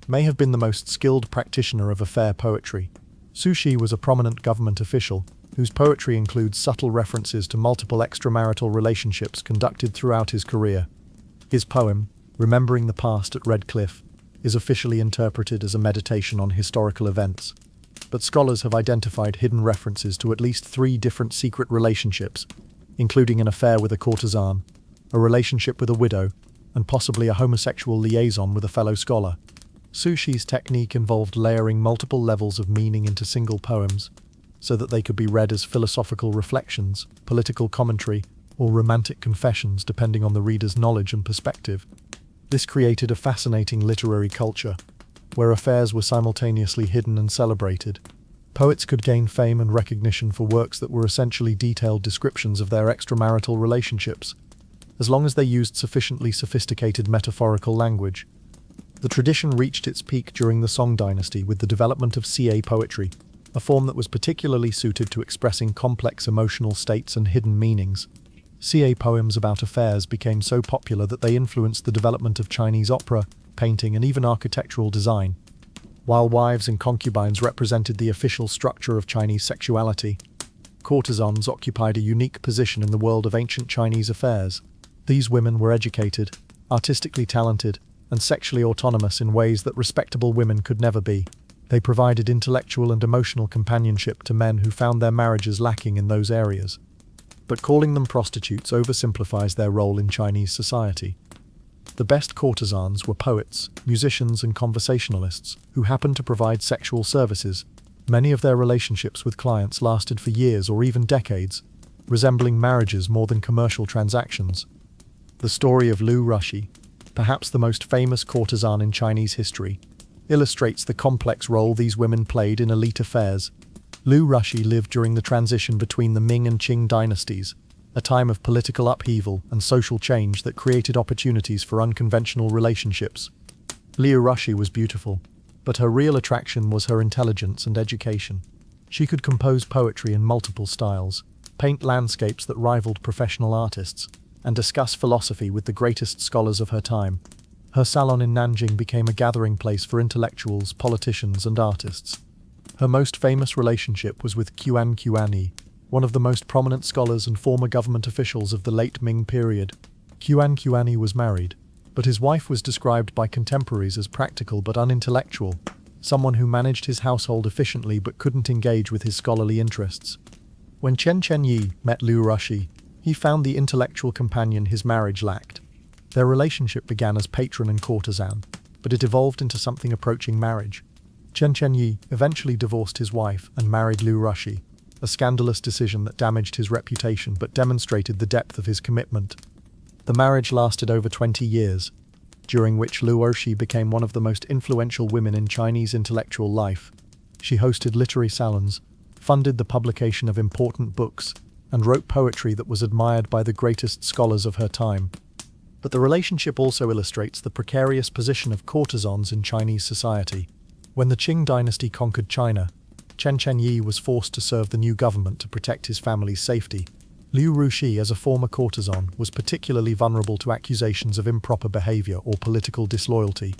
may have been the most skilled practitioner of affair poetry. Su Shi was a prominent government official whose poetry includes subtle references to multiple extramarital relationships conducted throughout his career. His poem, Remembering the Past at Red Cliff, is officially interpreted as a meditation on historical events, but scholars have identified hidden references to at least 3 different secret relationships, including an affair with a courtesan, a relationship with a widow, and possibly a homosexual liaison with a fellow scholar. Su Shi's technique involved layering multiple levels of meaning into single poems, so that they could be read as philosophical reflections, political commentary, or romantic confessions depending on the reader's knowledge and perspective. This created a fascinating literary culture, where affairs were simultaneously hidden and celebrated. Poets could gain fame and recognition for works that were essentially detailed descriptions of their extramarital relationships, as long as they used sufficiently sophisticated metaphorical language. The tradition reached its peak during the Song dynasty with the development of CA poetry, a form that was particularly suited to expressing complex emotional states and hidden meanings. CA poems about affairs became so popular that they influenced the development of Chinese opera, painting, and even architectural design. While wives and concubines represented the official structure of Chinese sexuality, courtesans occupied a unique position in the world of ancient Chinese affairs. These women were educated, artistically talented, and sexually autonomous in ways that respectable women could never be. They provided intellectual and emotional companionship to men who found their marriages lacking in those areas. But calling them prostitutes oversimplifies their role in Chinese society. The best courtesans were poets, musicians, and conversationalists who happened to provide sexual services. Many of their relationships with clients lasted for years or even decades, resembling marriages more than commercial transactions. The story of Liu Rushi, perhaps the most famous courtesan in Chinese history, illustrates the complex role these women played in elite affairs. Liu Rushi lived during the transition between the Ming and Qing dynasties, a time of political upheaval and social change that created opportunities for unconventional relationships. Liu Rushi was beautiful, but her real attraction was her intelligence and education. She could compose poetry in multiple styles, paint landscapes that rivaled professional artists, and discuss philosophy with the greatest scholars of her time. Her salon in Nanjing became a gathering place for intellectuals, politicians, and artists. Her most famous relationship was with Quan Quan, one of the most prominent scholars and former government officials of the late Ming period. Quan Quan was married, but his wife was described by contemporaries as practical but unintellectual, someone who managed his household efficiently but couldn't engage with his scholarly interests. When Chen Chenyi met Liu Rushi, he found the intellectual companion his marriage lacked. Their relationship began as patron and courtesan, but it evolved into something approaching marriage. Chen Chenyi eventually divorced his wife and married Liu Rushi, a scandalous decision that damaged his reputation but demonstrated the depth of his commitment. The marriage lasted over 20 years, during which Liu Rushi became one of the most influential women in Chinese intellectual life. She hosted literary salons, funded the publication of important books, and wrote poetry that was admired by the greatest scholars of her time. But the relationship also illustrates the precarious position of courtesans in Chinese society. When the Qing dynasty conquered China, Chen Chenyi was forced to serve the new government to protect his family's safety. Liu Rushi, as a former courtesan, was particularly vulnerable to accusations of improper behavior or political disloyalty.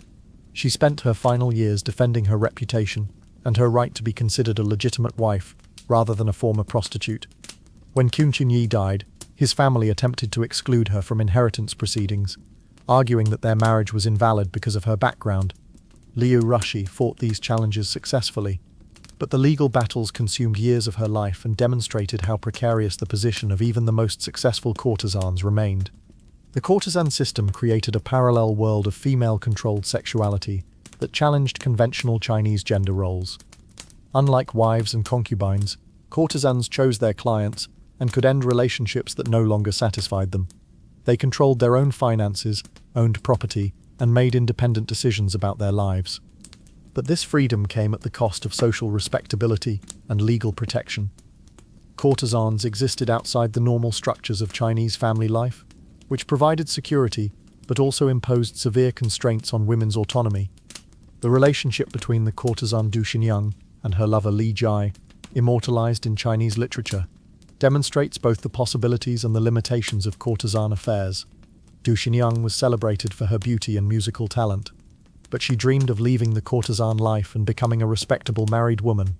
She spent her final years defending her reputation and her right to be considered a legitimate wife, rather than a former prostitute. When Kun Chunyi died, his family attempted to exclude her from inheritance proceedings, arguing that their marriage was invalid because of her background. Liu Rushi fought these challenges successfully, but the legal battles consumed years of her life and demonstrated how precarious the position of even the most successful courtesans remained. The courtesan system created a parallel world of female-controlled sexuality that challenged conventional Chinese gender roles. Unlike wives and concubines, courtesans chose their clients and could end relationships that no longer satisfied them. They controlled their own finances, owned property, and made independent decisions about their lives. But this freedom came at the cost of social respectability and legal protection. Courtesans existed outside the normal structures of Chinese family life, which provided security but also imposed severe constraints on women's autonomy. The relationship between the courtesan Du Xinyang and her lover Li Jai, immortalized in Chinese literature, demonstrates both the possibilities and the limitations of courtesan affairs. Du Xinyang was celebrated for her beauty and musical talent, but she dreamed of leaving the courtesan life and becoming a respectable married woman.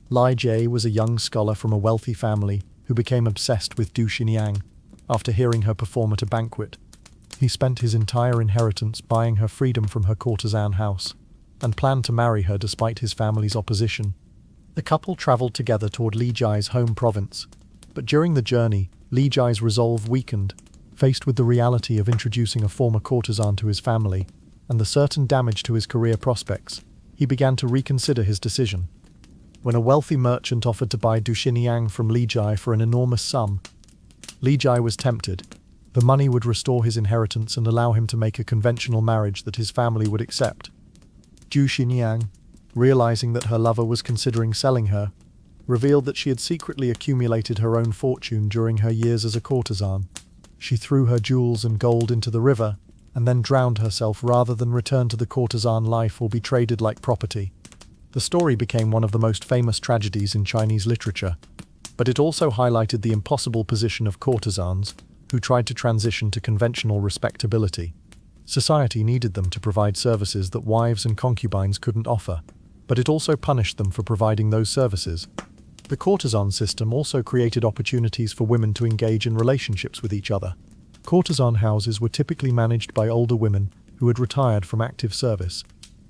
Li Jie was a young scholar from a wealthy family who became obsessed with Du Xinyang after hearing her perform at a banquet. He spent his entire inheritance buying her freedom from her courtesan house and planned to marry her despite his family's opposition. The couple traveled together toward Li Jai's home province, but during the journey, Li Jai's resolve weakened. Faced with the reality of introducing a former courtesan to his family and the certain damage to his career prospects, he began to reconsider his decision. When a wealthy merchant offered to buy Du Xinyang from Li Jai for an enormous sum, Li Jai was tempted. The money would restore his inheritance and allow him to make a conventional marriage that his family would accept. Du Xinyang, realizing that her lover was considering selling her, revealed that she had secretly accumulated her own fortune during her years as a courtesan. She threw her jewels and gold into the river and then drowned herself rather than return to the courtesan life or be traded like property. The story became one of the most famous tragedies in Chinese literature, but it also highlighted the impossible position of courtesans who tried to transition to conventional respectability. Society needed them to provide services that wives and concubines couldn't offer, but it also punished them for providing those services. The courtesan system also created opportunities for women to engage in relationships with each other. Courtesan houses were typically managed by older women who had retired from active service,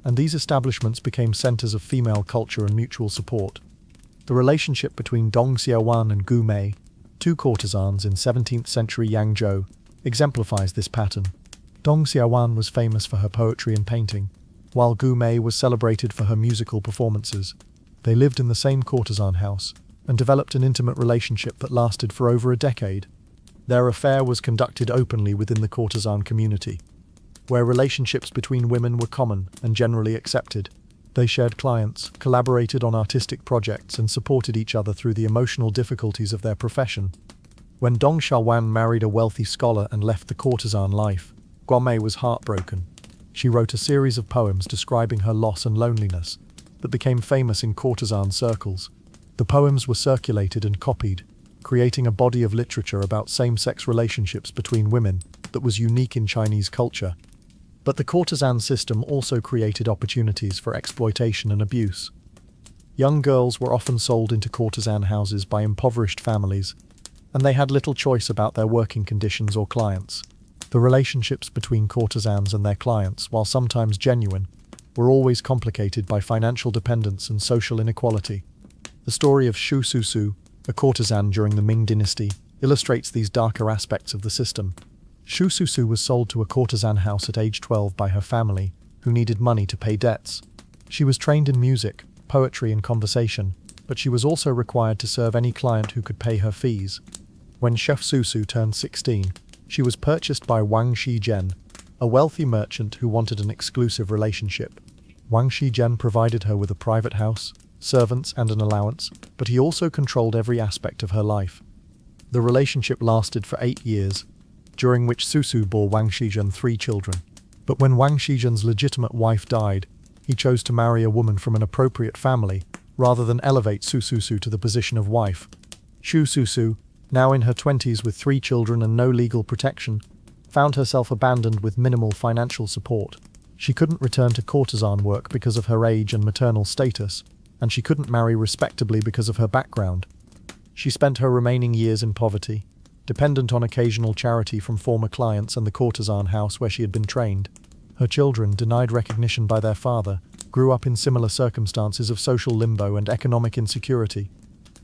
and these establishments became centers of female culture and mutual support. The relationship between Dong Xiaowan and Gu Mei, two courtesans in 17th century Yangzhou, exemplifies this pattern. Dong Xiaowan was famous for her poetry and painting, while Gu Mei was celebrated for her musical performances. They lived in the same courtesan house and developed an intimate relationship that lasted for over a decade. Their affair was conducted openly within the courtesan community, where relationships between women were common and generally accepted. They shared clients, collaborated on artistic projects, and supported each other through the emotional difficulties of their profession. When Dong Xiaowan married a wealthy scholar and left the courtesan life, Guomei was heartbroken. She wrote a series of poems describing her loss and loneliness that became famous in courtesan circles. The poems were circulated and copied, creating a body of literature about same-sex relationships between women that was unique in Chinese culture. But the courtesan system also created opportunities for exploitation and abuse. Young girls were often sold into courtesan houses by impoverished families, and they had little choice about their working conditions or clients. The relationships between courtesans and their clients, while sometimes genuine, were always complicated by financial dependence and social inequality. The story of Xu Susu, a courtesan during the Ming dynasty, illustrates these darker aspects of the system. Xu Susu was sold to a courtesan house at age 12 by her family, who needed money to pay debts. She was trained in music, poetry, and conversation, but she was also required to serve any client who could pay her fees. When Chef Susu turned 16, she was purchased by Wang Shizhen, a wealthy merchant who wanted an exclusive relationship. Wang Shizhen provided her with a private house, servants, and an allowance, but he also controlled every aspect of her life. The relationship lasted for 8 years, during which Susu bore Wang Shizhen 3 children. But when Wang Shizhen's legitimate wife died, he chose to marry a woman from an appropriate family, rather than elevate Xu Susu to the position of wife. Xu Susu, now in her 20s with 3 children and no legal protection, found herself abandoned with minimal financial support. She couldn't return to courtesan work because of her age and maternal status, and she couldn't marry respectably because of her background. She spent her remaining years in poverty, dependent on occasional charity from former clients and the courtesan house where she had been trained. Her children, denied recognition by their father, grew up in similar circumstances of social limbo and economic insecurity.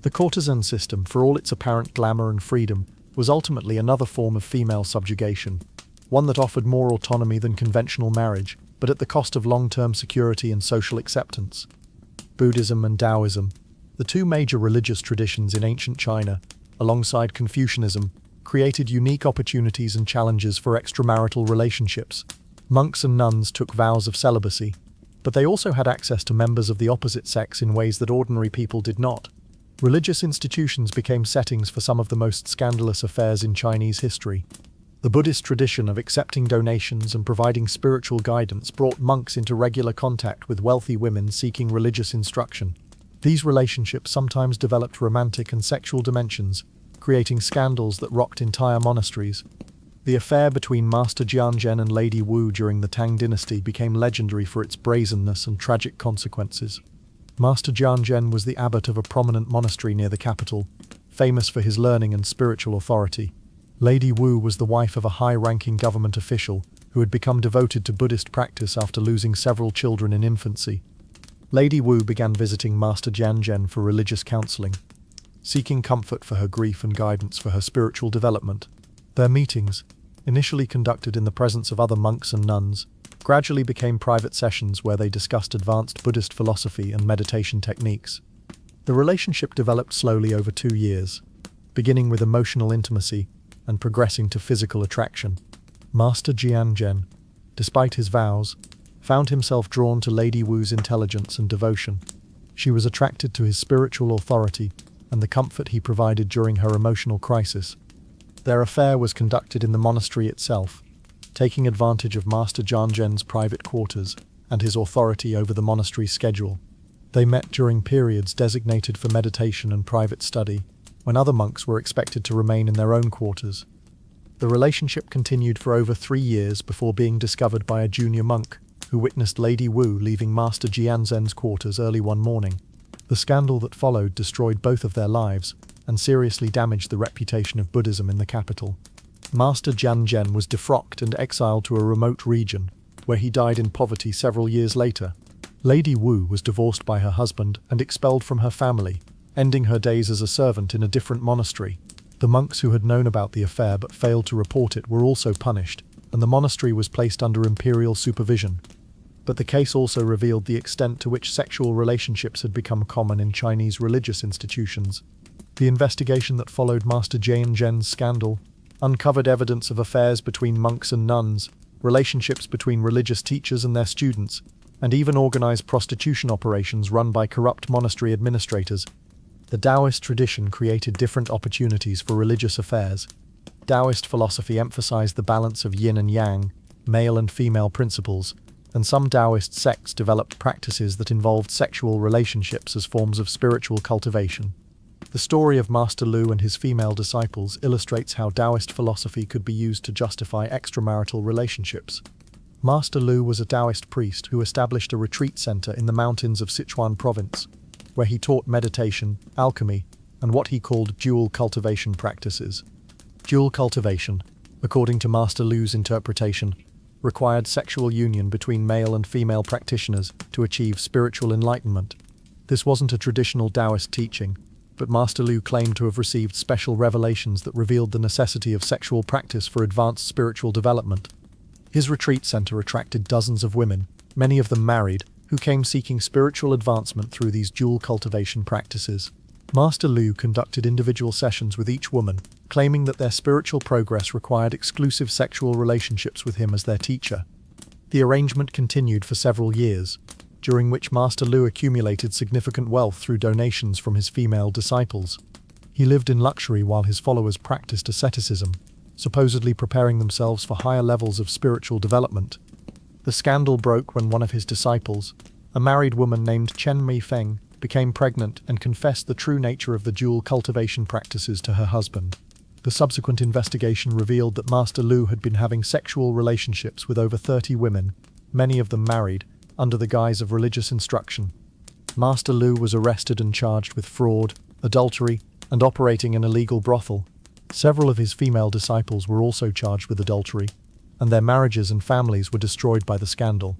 The courtesan system, for all its apparent glamour and freedom, was ultimately another form of female subjugation, one that offered more autonomy than conventional marriage, but at the cost of long-term security and social acceptance. Buddhism and Taoism, the two major religious traditions in ancient China, alongside Confucianism, created unique opportunities and challenges for extramarital relationships. Monks and nuns took vows of celibacy, but they also had access to members of the opposite sex in ways that ordinary people did not. Religious institutions became settings for some of the most scandalous affairs in Chinese history. The Buddhist tradition of accepting donations and providing spiritual guidance brought monks into regular contact with wealthy women seeking religious instruction. These relationships sometimes developed romantic and sexual dimensions, creating scandals that rocked entire monasteries. The affair between Master Jianzhen and Lady Wu during the Tang dynasty became legendary for its brazenness and tragic consequences. Master Jianzhen was the abbot of a prominent monastery near the capital, famous for his learning and spiritual authority. Lady Wu was the wife of a high-ranking government official who had become devoted to Buddhist practice after losing several children in infancy. Lady Wu began visiting Master Jianzhen for religious counseling, seeking comfort for her grief and guidance for her spiritual development. Their meetings, initially conducted in the presence of other monks and nuns, gradually became private sessions where they discussed advanced Buddhist philosophy and meditation techniques. The relationship developed slowly over 2 years, beginning with emotional intimacy and progressing to physical attraction. Master Jianzhen, despite his vows, found himself drawn to Lady Wu's intelligence and devotion. She was attracted to his spiritual authority and the comfort he provided during her emotional crisis. Their affair was conducted in the monastery itself, taking advantage of Master Jianzhen's private quarters and his authority over the monastery's schedule. They met during periods designated for meditation and private study, when other monks were expected to remain in their own quarters. The relationship continued for over 3 years before being discovered by a junior monk, who witnessed Lady Wu leaving Master Jianzhen's quarters early one morning. The scandal that followed destroyed both of their lives and seriously damaged the reputation of Buddhism in the capital. Master Jianzhen was defrocked and exiled to a remote region, where he died in poverty several years later. Lady Wu was divorced by her husband and expelled from her family, ending her days as a servant in a different monastery. The monks who had known about the affair but failed to report it were also punished, and the monastery was placed under imperial supervision. But the case also revealed the extent to which sexual relationships had become common in Chinese religious institutions. The investigation that followed Master Jianzhen's scandal uncovered evidence of affairs between monks and nuns, relationships between religious teachers and their students, and even organized prostitution operations run by corrupt monastery administrators. The Taoist tradition created different opportunities for religious affairs. Taoist philosophy emphasized the balance of yin and yang, male and female principles, and some Taoist sects developed practices that involved sexual relationships as forms of spiritual cultivation. The story of Master Lu and his female disciples illustrates how Taoist philosophy could be used to justify extramarital relationships. Master Lu was a Taoist priest who established a retreat center in the mountains of Sichuan province, where he taught meditation, alchemy, and what he called jewel cultivation practices. Jewel cultivation, according to Master Lu's interpretation, required sexual union between male and female practitioners to achieve spiritual enlightenment. This wasn't a traditional Taoist teaching, but Master Lu claimed to have received special revelations that revealed the necessity of sexual practice for advanced spiritual development. His retreat center attracted dozens of women, many of them married, who came seeking spiritual advancement through these jewel cultivation practices. Master Lu conducted individual sessions with each woman, claiming that their spiritual progress required exclusive sexual relationships with him as their teacher. The arrangement continued for several years, during which Master Lu accumulated significant wealth through donations from his female disciples. He lived in luxury while his followers practiced asceticism, supposedly preparing themselves for higher levels of spiritual development. The scandal broke when one of his disciples, a married woman named Chen Meifeng, became pregnant and confessed the true nature of the jewel cultivation practices to her husband. The subsequent investigation revealed that Master Lu had been having sexual relationships with over 30 women, many of them married, under the guise of religious instruction. Master Lu was arrested and charged with fraud, adultery, and operating an illegal brothel. Several of his female disciples were also charged with adultery, and their marriages and families were destroyed by the scandal.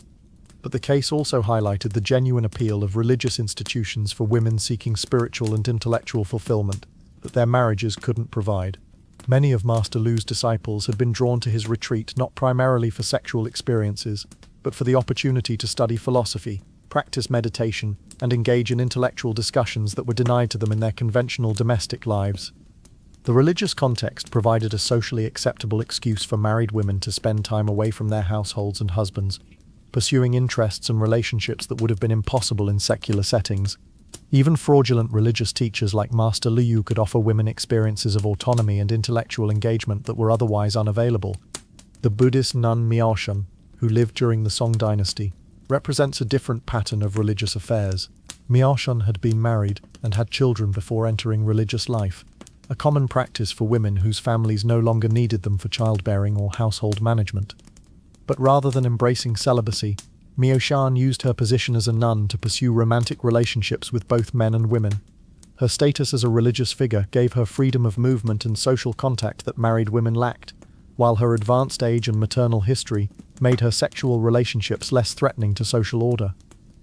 But the case also highlighted the genuine appeal of religious institutions for women seeking spiritual and intellectual fulfillment that their marriages couldn't provide. Many of Master Lu's disciples had been drawn to his retreat not primarily for sexual experiences, but for the opportunity to study philosophy, practice meditation, and engage in intellectual discussions that were denied to them in their conventional domestic lives. The religious context provided a socially acceptable excuse for married women to spend time away from their households and husbands, pursuing interests and relationships that would have been impossible in secular settings. Even fraudulent religious teachers like Master Liu could offer women experiences of autonomy and intellectual engagement that were otherwise unavailable. The Buddhist nun Miaoshan, who lived during the Song dynasty, represents a different pattern of religious affairs. Miaoshan had been married and had children before entering religious life, a common practice for women whose families no longer needed them for childbearing or household management. But rather than embracing celibacy, Miaoshan used her position as a nun to pursue romantic relationships with both men and women. Her status as a religious figure gave her freedom of movement and social contact that married women lacked, while her advanced age and maternal history made her sexual relationships less threatening to social order.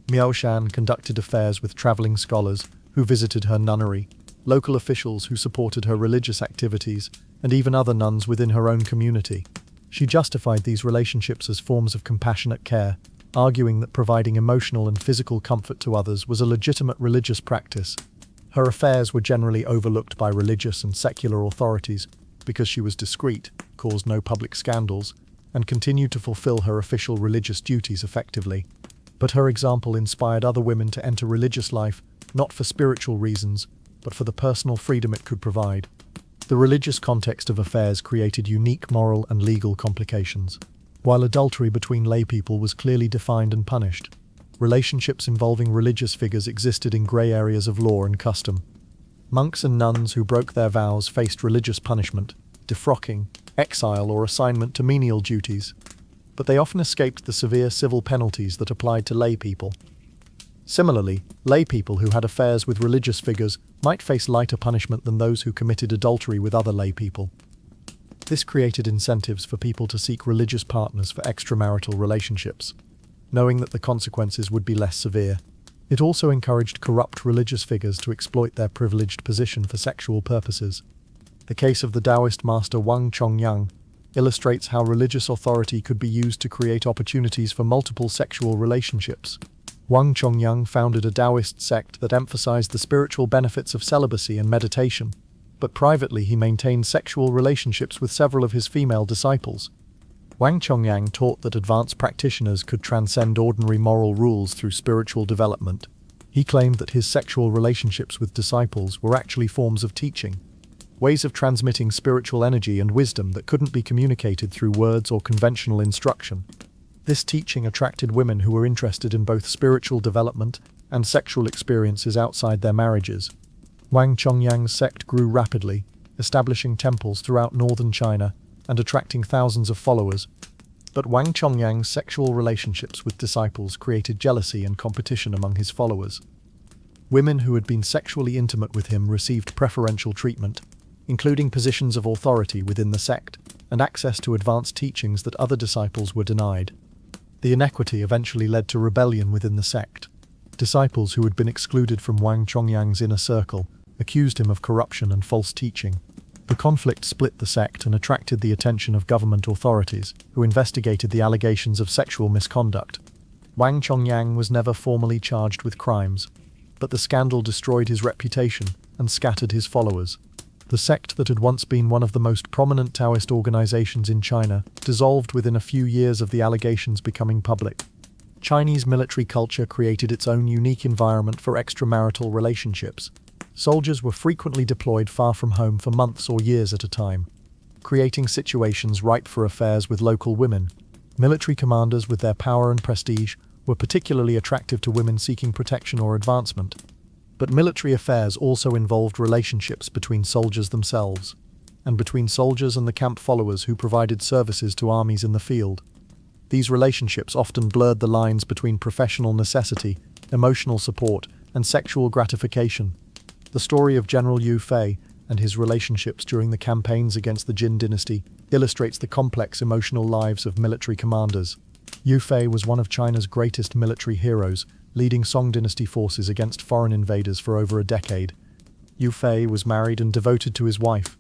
Miaoshan conducted affairs with traveling scholars who visited her nunnery, local officials who supported her religious activities, and even other nuns within her own community. She justified these relationships as forms of compassionate care, arguing that providing emotional and physical comfort to others was a legitimate religious practice. Her affairs were generally overlooked by religious and secular authorities because she was discreet, caused no public scandals, and continued to fulfill her official religious duties effectively. But her example inspired other women to enter religious life, not for spiritual reasons, but for the personal freedom it could provide. The religious context of affairs created unique moral and legal complications. While adultery between laypeople was clearly defined and punished, relationships involving religious figures existed in grey areas of law and custom. Monks and nuns who broke their vows faced religious punishment, defrocking, exile, or assignment to menial duties, but they often escaped the severe civil penalties that applied to laypeople. Similarly, laypeople who had affairs with religious figures might face lighter punishment than those who committed adultery with other laypeople. This created incentives for people to seek religious partners for extramarital relationships, knowing that the consequences would be less severe. It also encouraged corrupt religious figures to exploit their privileged position for sexual purposes. The case of the Taoist master Wang Chongyang illustrates how religious authority could be used to create opportunities for multiple sexual relationships. Wang Chongyang founded a Taoist sect that emphasized the spiritual benefits of celibacy and meditation, but privately he maintained sexual relationships with several of his female disciples. Wang Chongyang taught that advanced practitioners could transcend ordinary moral rules through spiritual development. He claimed that his sexual relationships with disciples were actually forms of teaching, ways of transmitting spiritual energy and wisdom that couldn't be communicated through words or conventional instruction. This teaching attracted women who were interested in both spiritual development and sexual experiences outside their marriages. Wang Chongyang's sect grew rapidly, establishing temples throughout northern China and attracting thousands of followers. But Wang Chongyang's sexual relationships with disciples created jealousy and competition among his followers. Women who had been sexually intimate with him received preferential treatment, including positions of authority within the sect and access to advanced teachings that other disciples were denied. The inequity eventually led to rebellion within the sect. Disciples who had been excluded from Wang Chongyang's inner circle accused him of corruption and false teaching. The conflict split the sect and attracted the attention of government authorities, who investigated the allegations of sexual misconduct. Wang Chongyang was never formally charged with crimes, but the scandal destroyed his reputation and scattered his followers. The sect that had once been one of the most prominent Taoist organizations in China dissolved within a few years of the allegations becoming public. Chinese military culture created its own unique environment for extramarital relationships. Soldiers were frequently deployed far from home for months or years at a time, creating situations ripe for affairs with local women. Military commanders, with their power and prestige, were particularly attractive to women seeking protection or advancement. But military affairs also involved relationships between soldiers themselves, and between soldiers and the camp followers who provided services to armies in the field. These relationships often blurred the lines between professional necessity, emotional support, and sexual gratification. The story of General Yu Fei and his relationships during the campaigns against the Jin dynasty illustrates the complex emotional lives of military commanders. Yu Fei was one of China's greatest military heroes, leading Song dynasty forces against foreign invaders for over a decade. Yu Fei was married and devoted to his wife,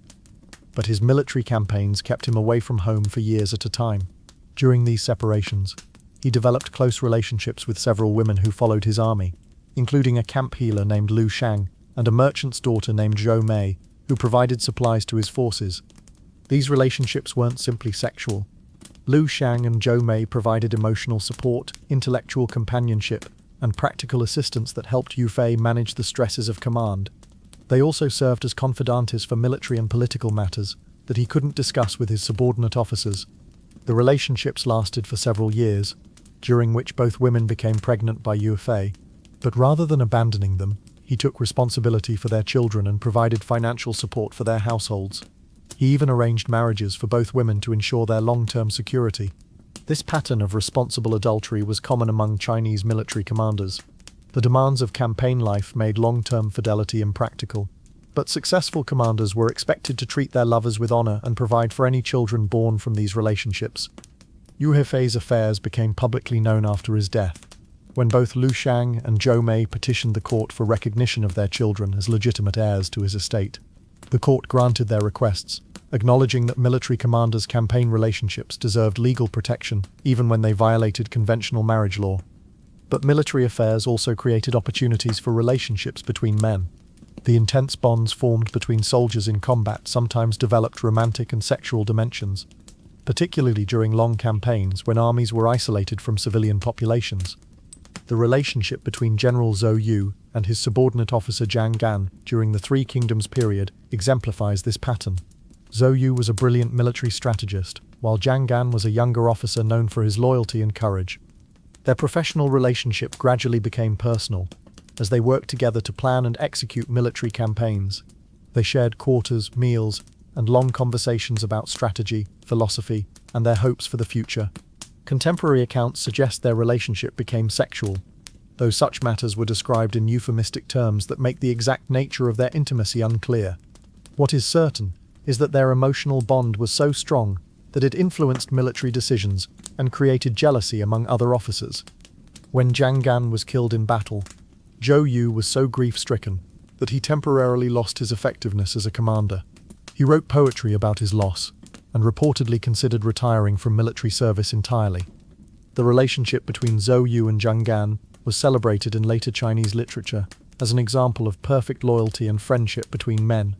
but his military campaigns kept him away from home for years at a time. During these separations, he developed close relationships with several women who followed his army, including a camp healer named Lu Shang and a merchant's daughter named Zhou Mei. who provided supplies to his forces. These relationships weren't simply sexual. Lu Shang and Zhou Mei provided emotional support, intellectual companionship, and practical assistance that helped Yu Fei manage the stresses of command. They also served as confidantes for military and political matters that he couldn't discuss with his subordinate officers. The relationships lasted for several years, during which both women became pregnant by Yu Fei. But rather than abandoning them, he took responsibility for their children and provided financial support for their households. He even arranged marriages for both women to ensure their long-term security. This pattern of responsible adultery was common among Chinese military commanders. The demands of campaign life made long-term fidelity impractical, but successful commanders were expected to treat their lovers with honor and provide for any children born from these relationships. Yu Hefei's affairs became publicly known after his death, when both Lu Shang and Zhou Mei petitioned the court for recognition of their children as legitimate heirs to his estate. The court granted their requests, acknowledging that military commanders' campaign relationships deserved legal protection even when they violated conventional marriage law. But military affairs also created opportunities for relationships between men. The intense bonds formed between soldiers in combat sometimes developed romantic and sexual dimensions, particularly during long campaigns when armies were isolated from civilian populations. The relationship between General Zhou Yu and his subordinate officer Zhang Gan during the Three Kingdoms period exemplifies this pattern. Zhou Yu was a brilliant military strategist, while Zhang Gan was a younger officer known for his loyalty and courage. Their professional relationship gradually became personal, as they worked together to plan and execute military campaigns. They shared quarters, meals, and long conversations about strategy, philosophy, and their hopes for the future. Contemporary accounts suggest their relationship became sexual, though such matters were described in euphemistic terms that make the exact nature of their intimacy unclear. What is certain is that their emotional bond was so strong that it influenced military decisions and created jealousy among other officers. When Zhang Gan was killed in battle, Zhou Yu was so grief-stricken that he temporarily lost his effectiveness as a commander. He wrote poetry about his loss and reportedly considered retiring from military service entirely. The relationship between Zhou Yu and Zhang Gan was celebrated in later Chinese literature as an example of perfect loyalty and friendship between men.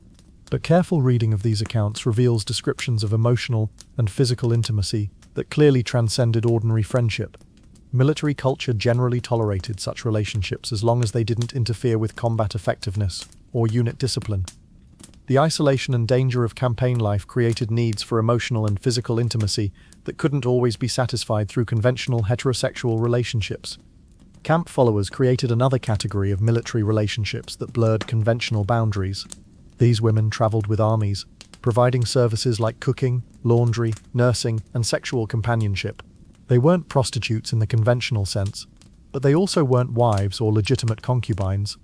But careful reading of these accounts reveals descriptions of emotional and physical intimacy that clearly transcended ordinary friendship. Military culture generally tolerated such relationships as long as they didn't interfere with combat effectiveness or unit discipline. The isolation and danger of campaign life created needs for emotional and physical intimacy that couldn't always be satisfied through conventional heterosexual relationships. Camp followers created another category of military relationships that blurred conventional boundaries. These women traveled with armies, providing services like cooking, laundry, nursing, and sexual companionship. They weren't prostitutes in the conventional sense, but they also weren't wives or legitimate concubines.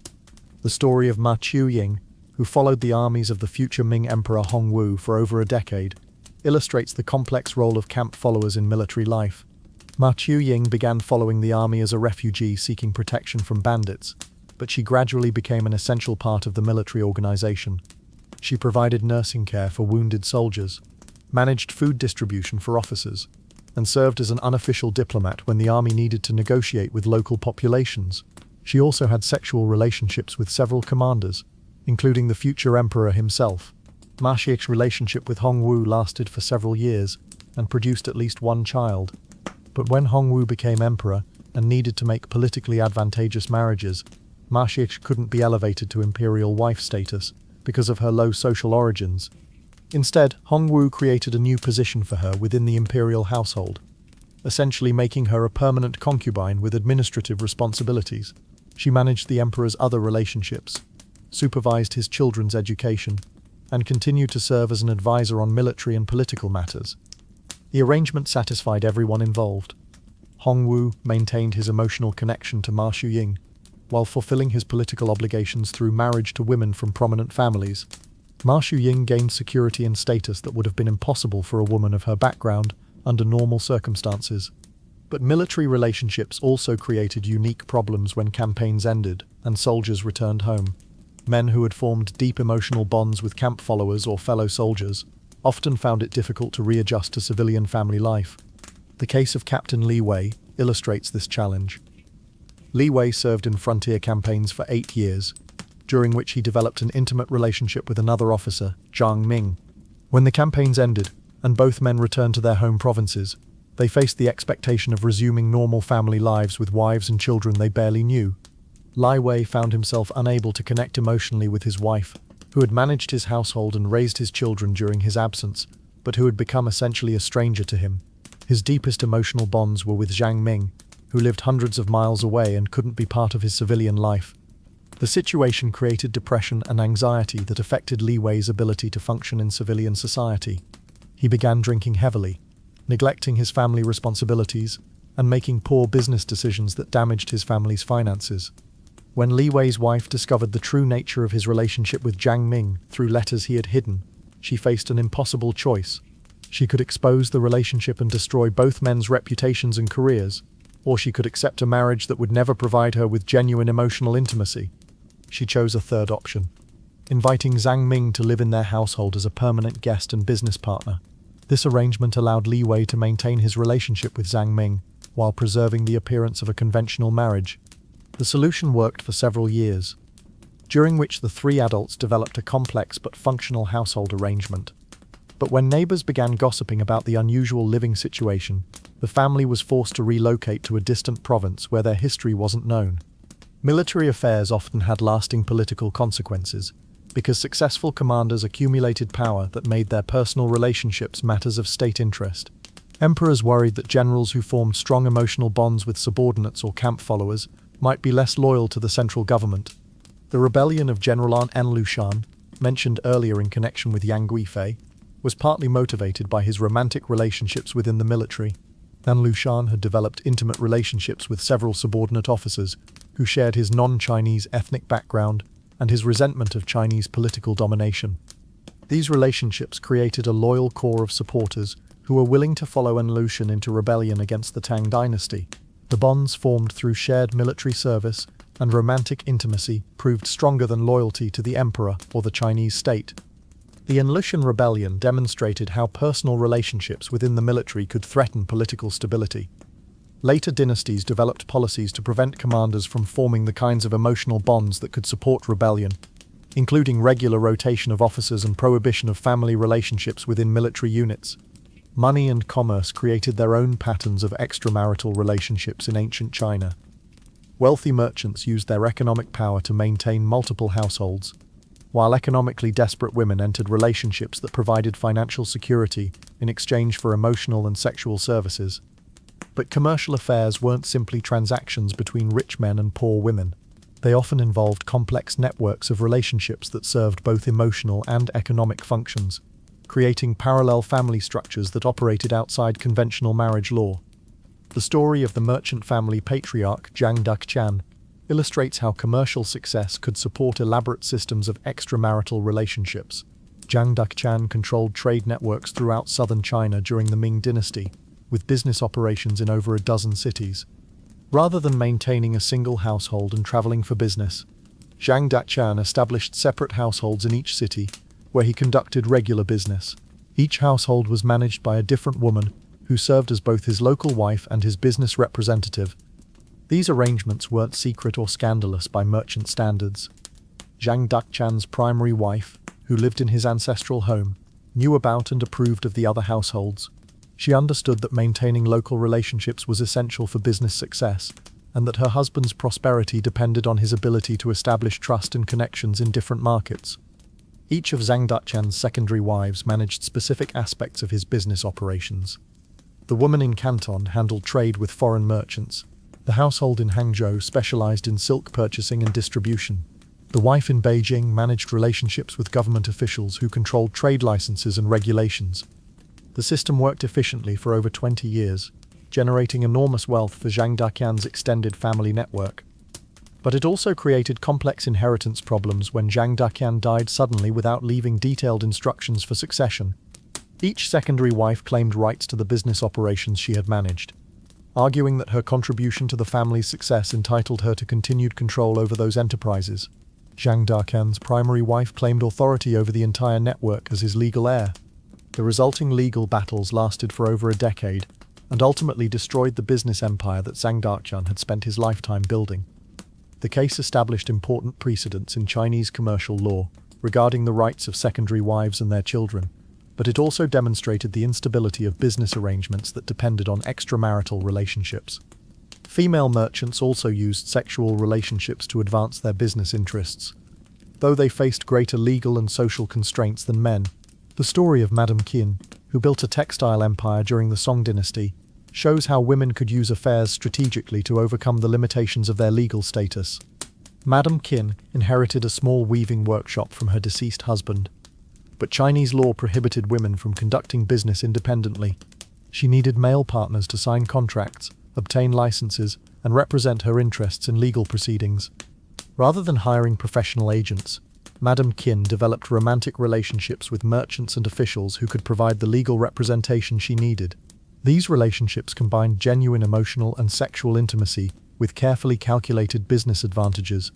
The story of Ma Qiuying, who followed the armies of the future Ming Emperor Hongwu for over a decade, illustrates the complex role of camp followers in military life. Ma Qiuying began following the army as a refugee seeking protection from bandits, but she gradually became an essential part of the military organization. She provided nursing care for wounded soldiers, managed food distribution for officers, and served as an unofficial diplomat when the army needed to negotiate with local populations. She also had sexual relationships with several commanders, including the future emperor himself. Ma Qiuying's relationship with Hongwu lasted for several years and produced at least one child. But when Hongwu became emperor and needed to make politically advantageous marriages, Ma Qiuying couldn't be elevated to imperial wife status because of her low social origins. Instead, Hongwu created a new position for her within the imperial household, essentially making her a permanent concubine with administrative responsibilities. She managed the emperor's other relationships, supervised his children's education, and continued to serve as an advisor on military and political matters. The arrangement satisfied everyone involved. Hongwu maintained his emotional connection to Ma Qiuying, while fulfilling his political obligations through marriage to women from prominent families. Ma Qiuying gained security and status that would have been impossible for a woman of her background under normal circumstances. But military relationships also created unique problems when campaigns ended and soldiers returned home. Men who had formed deep emotional bonds with camp followers or fellow soldiers often found it difficult to readjust to civilian family life. The case of Captain Li Wei illustrates this challenge. Li Wei served in frontier campaigns for 8 years, during which he developed an intimate relationship with another officer, Jiang Ming. When the campaigns ended, and both men returned to their home provinces, they faced the expectation of resuming normal family lives with wives and children they barely knew. Lai Wei found himself unable to connect emotionally with his wife, who had managed his household and raised his children during his absence, but who had become essentially a stranger to him. His deepest emotional bonds were with Jiang Ming, who lived hundreds of miles away and couldn't be part of his civilian life. The situation created depression and anxiety that affected Li Wei's ability to function in civilian society. He began drinking heavily, neglecting his family responsibilities, and making poor business decisions that damaged his family's finances. When Li Wei's wife discovered the true nature of his relationship with Jiang Ming through letters he had hidden, she faced an impossible choice. She could expose the relationship and destroy both men's reputations and careers, or she could accept a marriage that would never provide her with genuine emotional intimacy. She chose a third option, inviting Jiang Ming to live in their household as a permanent guest and business partner. This arrangement allowed Li Wei to maintain his relationship with Jiang Ming while preserving the appearance of a conventional marriage. The solution worked for several years, during which the three adults developed a complex but functional household arrangement. But when neighbors began gossiping about the unusual living situation, the family was forced to relocate to a distant province where their history wasn't known. Military affairs often had lasting political consequences, because successful commanders accumulated power that made their personal relationships matters of state interest. Emperors worried that generals who formed strong emotional bonds with subordinates or camp followers might be less loyal to the central government. The rebellion of General An Lushan, mentioned earlier in connection with Yang Guifei, was partly motivated by his romantic relationships within the military. An Lushan had developed intimate relationships with several subordinate officers who shared his non-Chinese ethnic background and his resentment of Chinese political domination. These relationships created a loyal core of supporters who were willing to follow An Lushan into rebellion against the Tang dynasty. The bonds formed through shared military service and romantic intimacy proved stronger than loyalty to the emperor or the Chinese state. The An Lushan rebellion demonstrated how personal relationships within the military could threaten political stability. Later dynasties developed policies to prevent commanders from forming the kinds of emotional bonds that could support rebellion, including regular rotation of officers and prohibition of family relationships within military units. Money and commerce created their own patterns of extramarital relationships in ancient China. Wealthy merchants used their economic power to maintain multiple households, while economically desperate women entered relationships that provided financial security in exchange for emotional and sexual services. But commercial affairs weren't simply transactions between rich men and poor women. They often involved complex networks of relationships that served both emotional and economic functions, creating parallel family structures that operated outside conventional marriage law. The story of the merchant family patriarch Jiang Duqian illustrates how commercial success could support elaborate systems of extramarital relationships. Jiang Duqian controlled trade networks throughout southern China during the Ming dynasty, with business operations in over a dozen cities. Rather than maintaining a single household and traveling for business, Jiang Duqian established separate households in each city, where he conducted regular business. Each household was managed by a different woman, who served as both his local wife and his business representative. These arrangements weren't secret or scandalous by merchant standards. Jiang Duqian's primary wife, who lived in his ancestral home, knew about and approved of the other households. She understood that maintaining local relationships was essential for business success, and that her husband's prosperity depended on his ability to establish trust and connections in different markets. Each of Jiang Duqian's secondary wives managed specific aspects of his business operations. The woman in Canton handled trade with foreign merchants. The household in Hangzhou specialized in silk purchasing and distribution. The wife in Beijing managed relationships with government officials who controlled trade licenses and regulations. The system worked efficiently for over 20 years, generating enormous wealth for Jiang Duqian's extended family network. But it also created complex inheritance problems when Jiang Duqian died suddenly without leaving detailed instructions for succession. Each secondary wife claimed rights to the business operations she had managed, arguing that her contribution to the family's success entitled her to continued control over those enterprises. Jiang Duqian's primary wife claimed authority over the entire network as his legal heir. The resulting legal battles lasted for over a decade and ultimately destroyed the business empire that Jiang Duqian had spent his lifetime building. The case established important precedents in Chinese commercial law regarding the rights of secondary wives and their children, but it also demonstrated the instability of business arrangements that depended on extramarital relationships. Female merchants also used sexual relationships to advance their business interests. Though they faced greater legal and social constraints than men, the story of Madame Qin, who built a textile empire during the Song dynasty, shows how women could use affairs strategically to overcome the limitations of their legal status. Madame Qin inherited a small weaving workshop from her deceased husband, but Chinese law prohibited women from conducting business independently. She needed male partners to sign contracts, obtain licenses, and represent her interests in legal proceedings. Rather than hiring professional agents, Madame Qin developed romantic relationships with merchants and officials who could provide the legal representation she needed. These relationships combined genuine emotional and sexual intimacy with carefully calculated business advantages.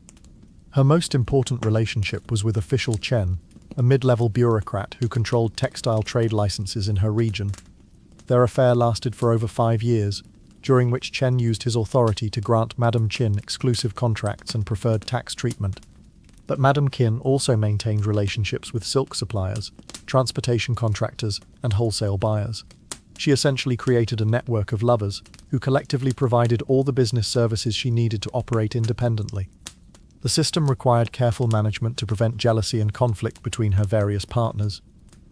Her most important relationship was with official Chen, a mid-level bureaucrat who controlled textile trade licenses in her region. Their affair lasted for over 5 years, during which Chen used his authority to grant Madame Qin exclusive contracts and preferred tax treatment. But Madame Qin also maintained relationships with silk suppliers, transportation contractors, and wholesale buyers. She essentially created a network of lovers who collectively provided all the business services she needed to operate independently. The system required careful management to prevent jealousy and conflict between her various partners.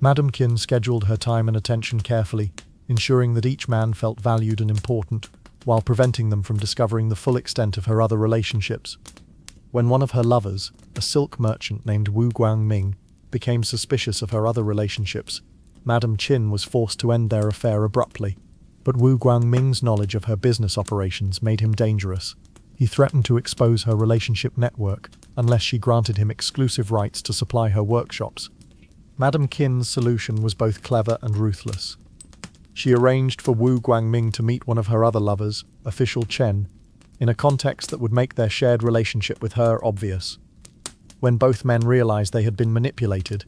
Madame Qin scheduled her time and attention carefully, ensuring that each man felt valued and important, while preventing them from discovering the full extent of her other relationships. When one of her lovers, a silk merchant named Wu Guangming, became suspicious of her other relationships, Madame Qin was forced to end their affair abruptly. But Wu Guangming's knowledge of her business operations made him dangerous. He threatened to expose her relationship network unless she granted him exclusive rights to supply her workshops. Madame Qin's solution was both clever and ruthless. She arranged for Wu Guangming to meet one of her other lovers, official Chen, in a context that would make their shared relationship with her obvious. When both men realized they had been manipulated,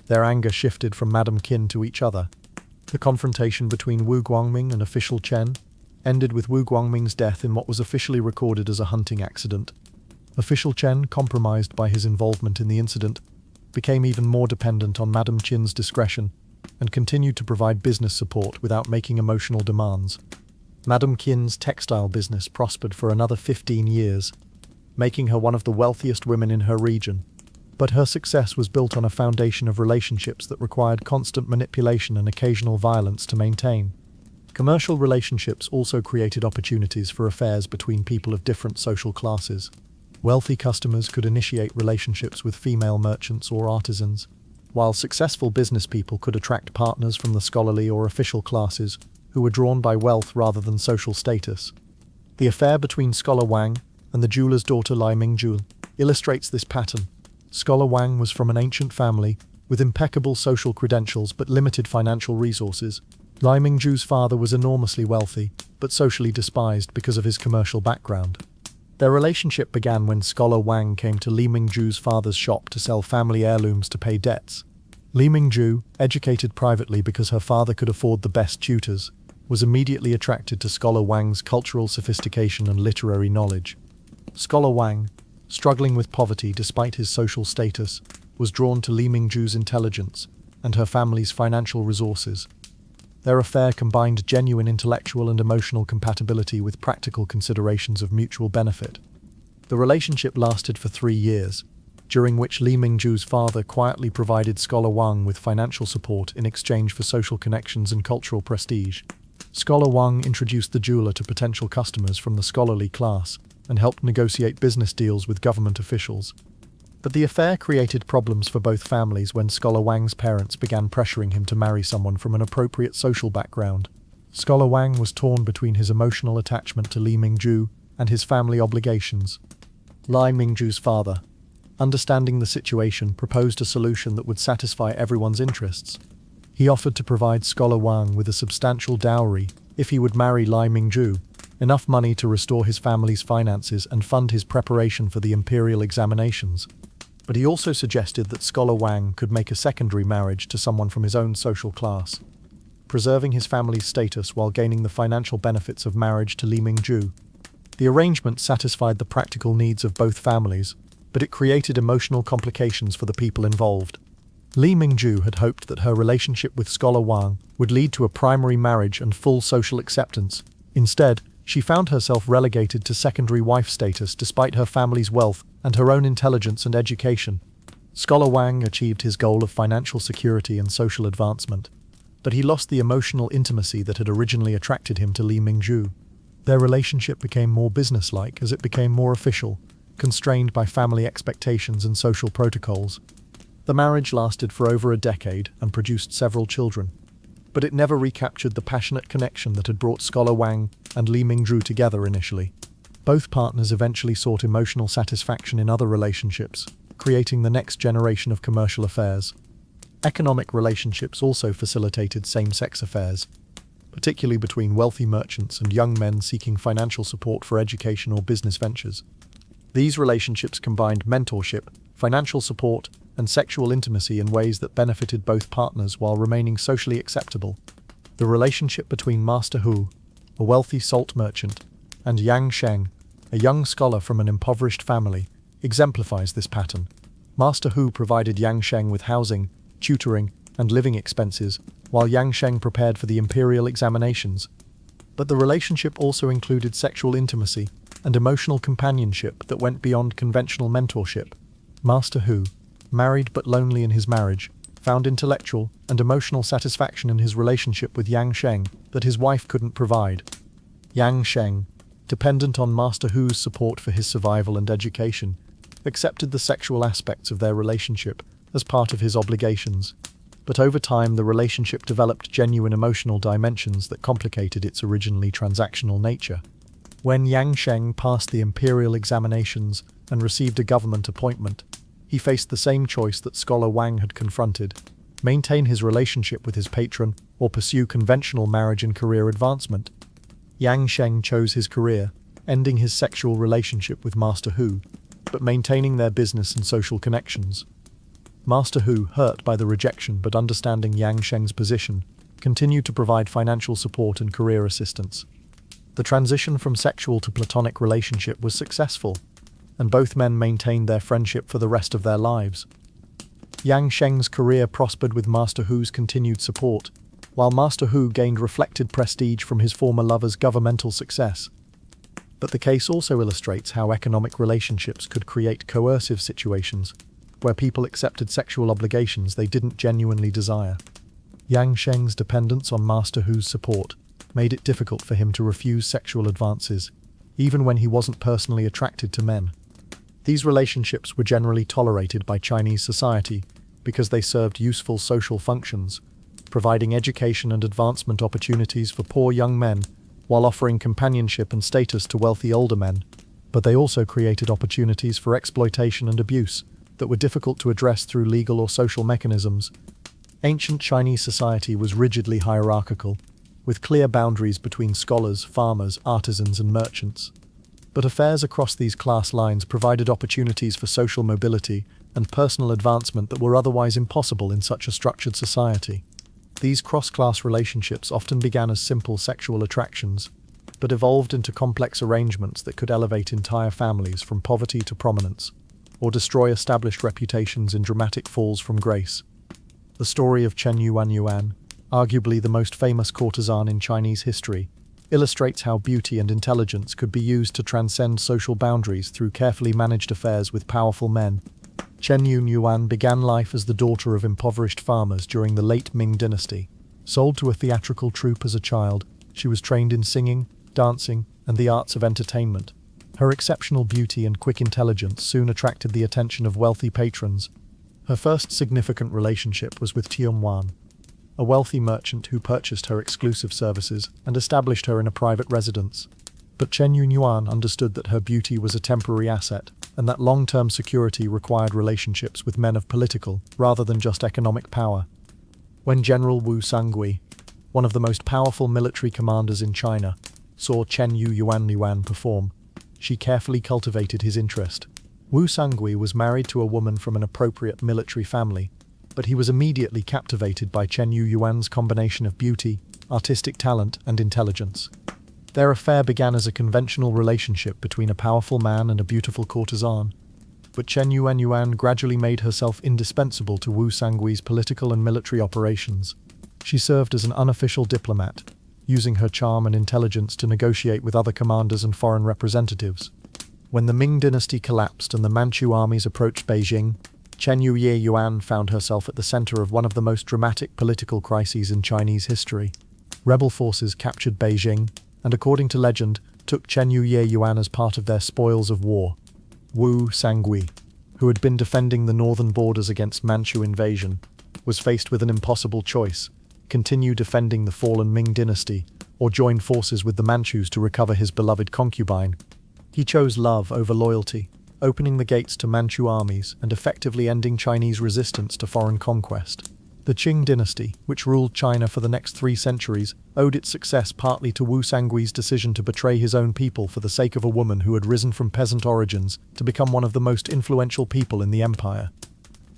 their anger shifted from Madame Qin to each other. The confrontation between Wu Guangming and official Chen ended with Wu Guangming's death in what was officially recorded as a hunting accident. Official Chen, compromised by his involvement in the incident, became even more dependent on Madame Qin's discretion and continued to provide business support without making emotional demands. Madame Qin's textile business prospered for another 15 years, making her one of the wealthiest women in her region. But her success was built on a foundation of relationships that required constant manipulation and occasional violence to maintain. Commercial relationships also created opportunities for affairs between people of different social classes. Wealthy customers could initiate relationships with female merchants or artisans, while successful business people could attract partners from the scholarly or official classes who were drawn by wealth rather than social status. The affair between Scholar Wang and the jeweler's daughter Lai Mingju illustrates this pattern. Scholar Wang was from an ancient family with impeccable social credentials but limited financial resources. Lai Mingju's father was enormously wealthy, but socially despised because of his commercial background. Their relationship began when Scholar Wang came to Li Mingju's father's shop to sell family heirlooms to pay debts. Li Mingju, educated privately because her father could afford the best tutors, was immediately attracted to Scholar Wang's cultural sophistication and literary knowledge. Scholar Wang, struggling with poverty despite his social status, was drawn to Li Mingju's intelligence and her family's financial resources. Their affair combined genuine intellectual and emotional compatibility with practical considerations of mutual benefit. The relationship lasted for 3 years, during which Li Mingju's father quietly provided Scholar Wang with financial support in exchange for social connections and cultural prestige. Scholar Wang introduced the jeweler to potential customers from the scholarly class and helped negotiate business deals with government officials. But the affair created problems for both families when Scholar Wang's parents began pressuring him to marry someone from an appropriate social background. Scholar Wang was torn between his emotional attachment to Li Mingju and his family obligations. Lai Mingju's father, understanding the situation, proposed a solution that would satisfy everyone's interests. He offered to provide Scholar Wang with a substantial dowry if he would marry Lai Mingju, enough money to restore his family's finances and fund his preparation for the imperial examinations. But he also suggested that Scholar Wang could make a secondary marriage to someone from his own social class, preserving his family's status while gaining the financial benefits of marriage to Li Mingju. The arrangement satisfied the practical needs of both families, but it created emotional complications for the people involved. Li Mingju had hoped that her relationship with scholar Wang would lead to a primary marriage and full social acceptance. Instead, she found herself relegated to secondary wife status despite her family's wealth and her own intelligence and education. Scholar Wang achieved his goal of financial security and social advancement, but he lost the emotional intimacy that had originally attracted him to Li Mingju. Their relationship became more businesslike as it became more official, constrained by family expectations and social protocols. The marriage lasted for over a decade and produced several children, but it never recaptured the passionate connection that had brought scholar Wang and Li Mingju together initially. Both partners eventually sought emotional satisfaction in other relationships, creating the next generation of commercial affairs. Economic relationships also facilitated same-sex affairs, particularly between wealthy merchants and young men seeking financial support for education or business ventures. These relationships combined mentorship, financial support, and sexual intimacy in ways that benefited both partners while remaining socially acceptable. The relationship between Master Hu, a wealthy salt merchant, and Yang Sheng, a young scholar from an impoverished family, exemplifies this pattern. Master Hu provided Yang Sheng with housing, tutoring, and living expenses, while Yang Sheng prepared for the imperial examinations. But the relationship also included sexual intimacy and emotional companionship that went beyond conventional mentorship. Master Hu, married but lonely in his marriage, found intellectual and emotional satisfaction in his relationship with Yang Sheng that his wife couldn't provide. Yang Sheng, dependent on Master Hu's support for his survival and education, accepted the sexual aspects of their relationship as part of his obligations. But over time, the relationship developed genuine emotional dimensions that complicated its originally transactional nature. When Yang Sheng passed the imperial examinations and received a government appointment, he faced the same choice that scholar Wang had confronted: maintain his relationship with his patron or pursue conventional marriage and career advancement. Yang Sheng chose his career, ending his sexual relationship with Master Hu, but maintaining their business and social connections. Master Hu, hurt by the rejection but understanding Yang Sheng's position, continued to provide financial support and career assistance. The transition from sexual to platonic relationship was successful, and both men maintained their friendship for the rest of their lives. Yang Sheng's career prospered with Master Hu's continued support, while Master Hu gained reflected prestige from his former lover's governmental success. But the case also illustrates how economic relationships could create coercive situations, where people accepted sexual obligations they didn't genuinely desire. Yang Sheng's dependence on Master Hu's support made it difficult for him to refuse sexual advances, even when he wasn't personally attracted to men. These relationships were generally tolerated by Chinese society because they served useful social functions, providing education and advancement opportunities for poor young men while offering companionship and status to wealthy older men. But they also created opportunities for exploitation and abuse that were difficult to address through legal or social mechanisms. Ancient Chinese society was rigidly hierarchical, with clear boundaries between scholars, farmers, artisans, and merchants. But affairs across these class lines provided opportunities for social mobility and personal advancement that were otherwise impossible in such a structured society. These cross-class relationships often began as simple sexual attractions, but evolved into complex arrangements that could elevate entire families from poverty to prominence, or destroy established reputations in dramatic falls from grace. The story of Chen Yuan, arguably the most famous courtesan in Chinese history, illustrates how beauty and intelligence could be used to transcend social boundaries through carefully managed affairs with powerful men. Chen Yuan began life as the daughter of impoverished farmers during the late Ming dynasty. Sold to a theatrical troupe as a child, she was trained in singing, dancing, and the arts of entertainment. Her exceptional beauty and quick intelligence soon attracted the attention of wealthy patrons. Her first significant relationship was with Tianwan, a wealthy merchant who purchased her exclusive services and established her in a private residence. But Chen Yuan understood that her beauty was a temporary asset, and that long-term security required relationships with men of political, rather than just economic power. When General Wu Sangui, one of the most powerful military commanders in China, saw Chen Yuan perform, she carefully cultivated his interest. Wu Sangui was married to a woman from an appropriate military family, but he was immediately captivated by Chen Yuan's combination of beauty, artistic talent, and intelligence. Their affair began as a conventional relationship between a powerful man and a beautiful courtesan, but Chen Yuan gradually made herself indispensable to Wu Sangui's political and military operations. She served as an unofficial diplomat, using her charm and intelligence to negotiate with other commanders and foreign representatives. When the Ming dynasty collapsed and the Manchu armies approached Beijing, Chen Yuan found herself at the center of one of the most dramatic political crises in Chinese history. Rebel forces captured Beijing, and according to legend, took Chen Yuan as part of their spoils of war. Wu Sangui, who had been defending the northern borders against Manchu invasion, was faced with an impossible choice: continue defending the fallen Ming dynasty, or join forces with the Manchus to recover his beloved concubine. He chose love over loyalty, opening the gates to Manchu armies and effectively ending Chinese resistance to foreign conquest. The Qing dynasty, which ruled China for the next 3 centuries, owed its success partly to Wu Sangui's decision to betray his own people for the sake of a woman who had risen from peasant origins to become one of the most influential people in the empire.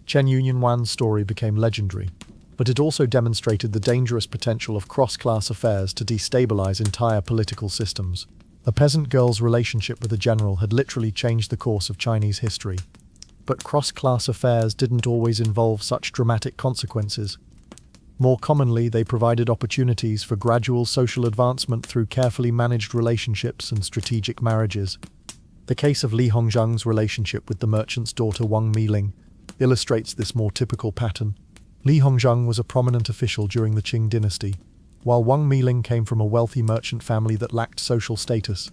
Chen Yuan's story became legendary, but it also demonstrated the dangerous potential of cross-class affairs to destabilize entire political systems. A peasant girl's relationship with a general had literally changed the course of Chinese history. But cross-class affairs didn't always involve such dramatic consequences. More commonly, they provided opportunities for gradual social advancement through carefully managed relationships and strategic marriages. The case of Li Hongzhang's relationship with the merchant's daughter Wang Miling illustrates this more typical pattern. Li Hongzhang was a prominent official during the Qing dynasty, while Wang Miling came from a wealthy merchant family that lacked social status.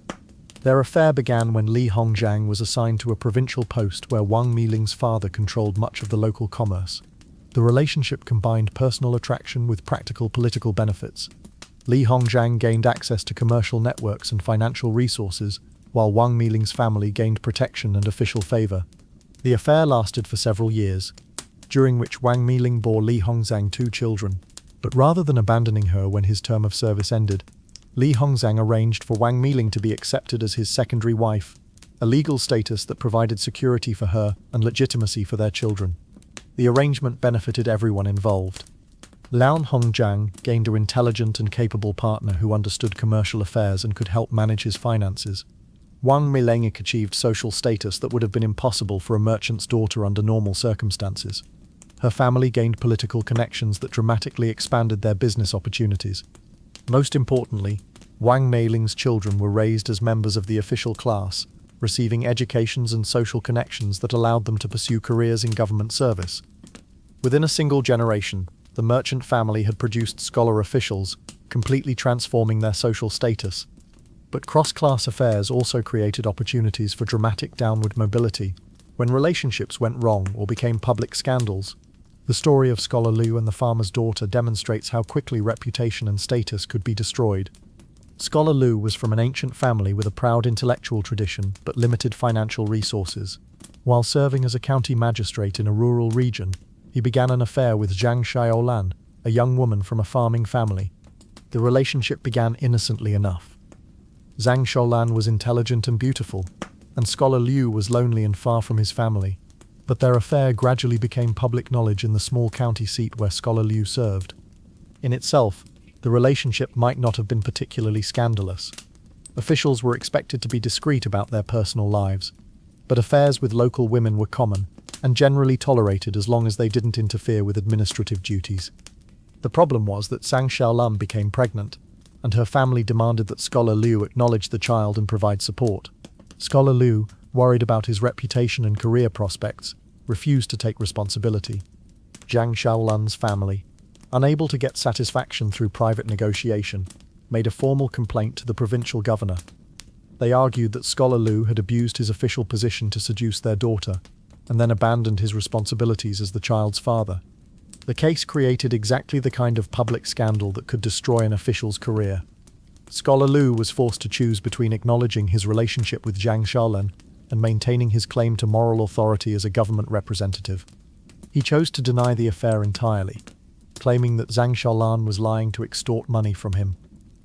Their affair began when Li Hongzhang was assigned to a provincial post where Wang Miling's father controlled much of the local commerce. The relationship combined personal attraction with practical political benefits. Li Hongzhang gained access to commercial networks and financial resources, while Wang Miling's family gained protection and official favor. The affair lasted for several years, during which Wang Miling bore Li Hongzhang 2 children. But rather than abandoning her when his term of service ended, Li Hongzhang arranged for Wang Miling to be accepted as his secondary wife, a legal status that provided security for her and legitimacy for their children. The arrangement benefited everyone involved. Lian Hongzhang gained an intelligent and capable partner who understood commercial affairs and could help manage his finances. Wang Miling achieved social status that would have been impossible for a merchant's daughter under normal circumstances. Her family gained political connections that dramatically expanded their business opportunities. Most importantly, Wang Miling's children were raised as members of the official class, receiving educations and social connections that allowed them to pursue careers in government service. Within a single generation, the merchant family had produced scholar officials, completely transforming their social status. But cross-class affairs also created opportunities for dramatic downward mobility, when relationships went wrong or became public scandals. The story of Scholar Liu and the farmer's daughter demonstrates how quickly reputation and status could be destroyed. Scholar Liu was from an ancient family with a proud intellectual tradition but limited financial resources. While serving as a county magistrate in a rural region, he began an affair with Zhang Xiaolan, a young woman from a farming family. The relationship began innocently enough. Zhang Xiaolan was intelligent and beautiful, and Scholar Liu was lonely and far from his family. But their affair gradually became public knowledge in the small county seat where Scholar Liu served. In itself, the relationship might not have been particularly scandalous. Officials were expected to be discreet about their personal lives, but affairs with local women were common and generally tolerated as long as they didn't interfere with administrative duties. The problem was that Zhang Xiaolan became pregnant, and her family demanded that Scholar Liu acknowledge the child and provide support. Scholar Liu, worried about his reputation and career prospects, refused to take responsibility. Zhang Xiaolan's family, unable to get satisfaction through private negotiation, made a formal complaint to the provincial governor. They argued that Scholar Liu had abused his official position to seduce their daughter, and then abandoned his responsibilities as the child's father. The case created exactly the kind of public scandal that could destroy an official's career. Scholar Liu was forced to choose between acknowledging his relationship with Zhang Xiaolan and maintaining his claim to moral authority as a government representative. He chose to deny the affair entirely, claiming that Zhang Xiaolan was lying to extort money from him.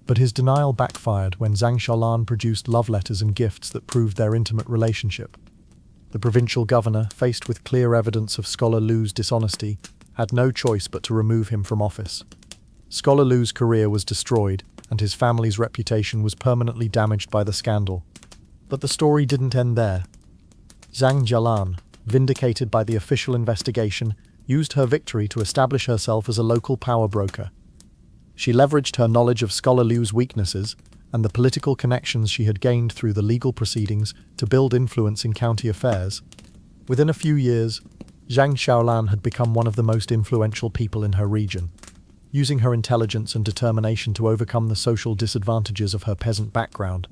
But his denial backfired when Zhang Xiaolan produced love letters and gifts that proved their intimate relationship. The provincial governor, faced with clear evidence of Scholar Liu's dishonesty, had no choice but to remove him from office. Scholar Liu's career was destroyed, and his family's reputation was permanently damaged by the scandal. But the story didn't end there. Zhang Jialan, vindicated by the official investigation, used her victory to establish herself as a local power broker. She leveraged her knowledge of Scholar Liu's weaknesses and the political connections she had gained through the legal proceedings to build influence in county affairs. Within a few years, Zhang Xiaolan had become one of the most influential people in her region. Using her intelligence and determination to overcome the social disadvantages of her peasant background,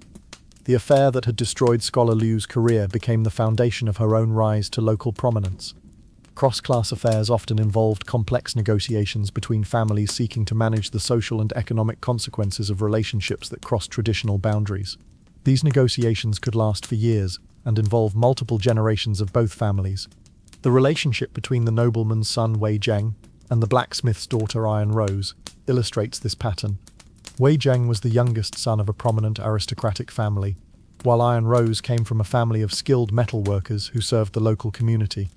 the affair that had destroyed Scholar Liu's career became the foundation of her own rise to local prominence. Cross-class affairs often involved complex negotiations between families seeking to manage the social and economic consequences of relationships that crossed traditional boundaries. These negotiations could last for years and involve multiple generations of both families. The relationship between the nobleman's son Wei Zheng and the blacksmith's daughter Iron Rose illustrates this pattern. Wei Zheng was the youngest son of a prominent aristocratic family, while Iron Rose came from a family of skilled metal workers who served the local community.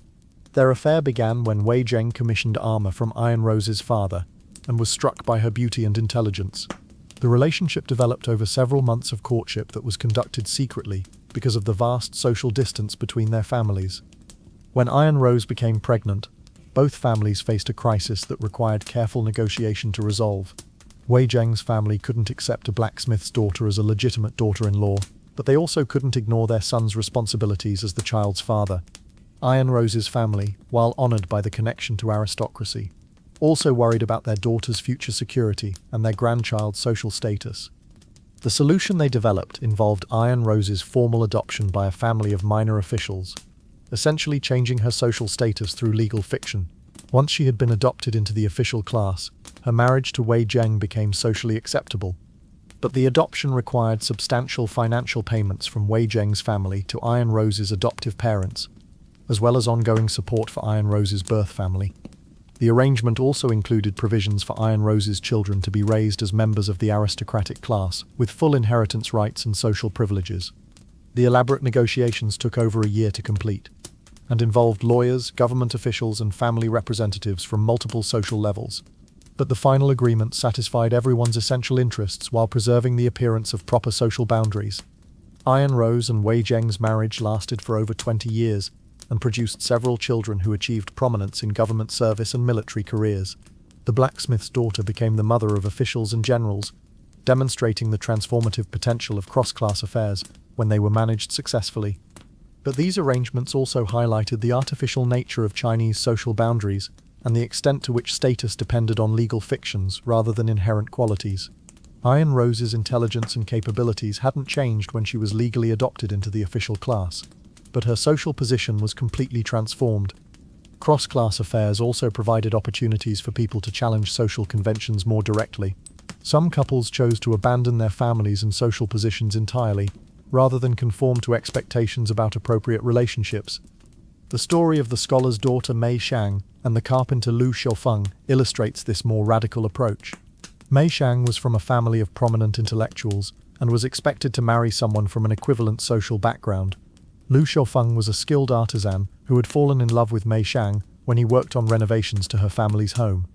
Their affair began when Wei Zheng commissioned armor from Iron Rose's father and was struck by her beauty and intelligence. The relationship developed over several months of courtship that was conducted secretly because of the vast social distance between their families. When Iron Rose became pregnant, both families faced a crisis that required careful negotiation to resolve. Wei Zheng's family couldn't accept a blacksmith's daughter as a legitimate daughter-in-law, but they also couldn't ignore their son's responsibilities as the child's father. Iron Rose's family, while honored by the connection to aristocracy, also worried about their daughter's future security and their grandchild's social status. The solution they developed involved Iron Rose's formal adoption by a family of minor officials, essentially changing her social status through legal fiction. Once she had been adopted into the official class, her marriage to Wei Zheng became socially acceptable. But the adoption required substantial financial payments from Wei Zheng's family to Iron Rose's adoptive parents, as well as ongoing support for Iron Rose's birth family. The arrangement also included provisions for Iron Rose's children to be raised as members of the aristocratic class, with full inheritance rights and social privileges. The elaborate negotiations took over a year to complete, and involved lawyers, government officials, and family representatives from multiple social levels. But the final agreement satisfied everyone's essential interests while preserving the appearance of proper social boundaries. Iron Rose and Wei Zheng's marriage lasted for over 20 years and produced several children who achieved prominence in government service and military careers. The blacksmith's daughter became the mother of officials and generals, demonstrating the transformative potential of cross-class affairs when they were managed successfully. But these arrangements also highlighted the artificial nature of Chinese social boundaries and the extent to which status depended on legal fictions rather than inherent qualities. Iron Rose's intelligence and capabilities hadn't changed when she was legally adopted into the official class, but her social position was completely transformed. Cross-class affairs also provided opportunities for people to challenge social conventions more directly. Some couples chose to abandon their families and social positions entirely, rather than conform to expectations about appropriate relationships. The story of the scholar's daughter Mei Shang and the carpenter Lu Xiaofeng illustrates this more radical approach. Mei Shang was from a family of prominent intellectuals and was expected to marry someone from an equivalent social background. Lu Xiaofeng was a skilled artisan who had fallen in love with Mei Shang when he worked on renovations to her family's home.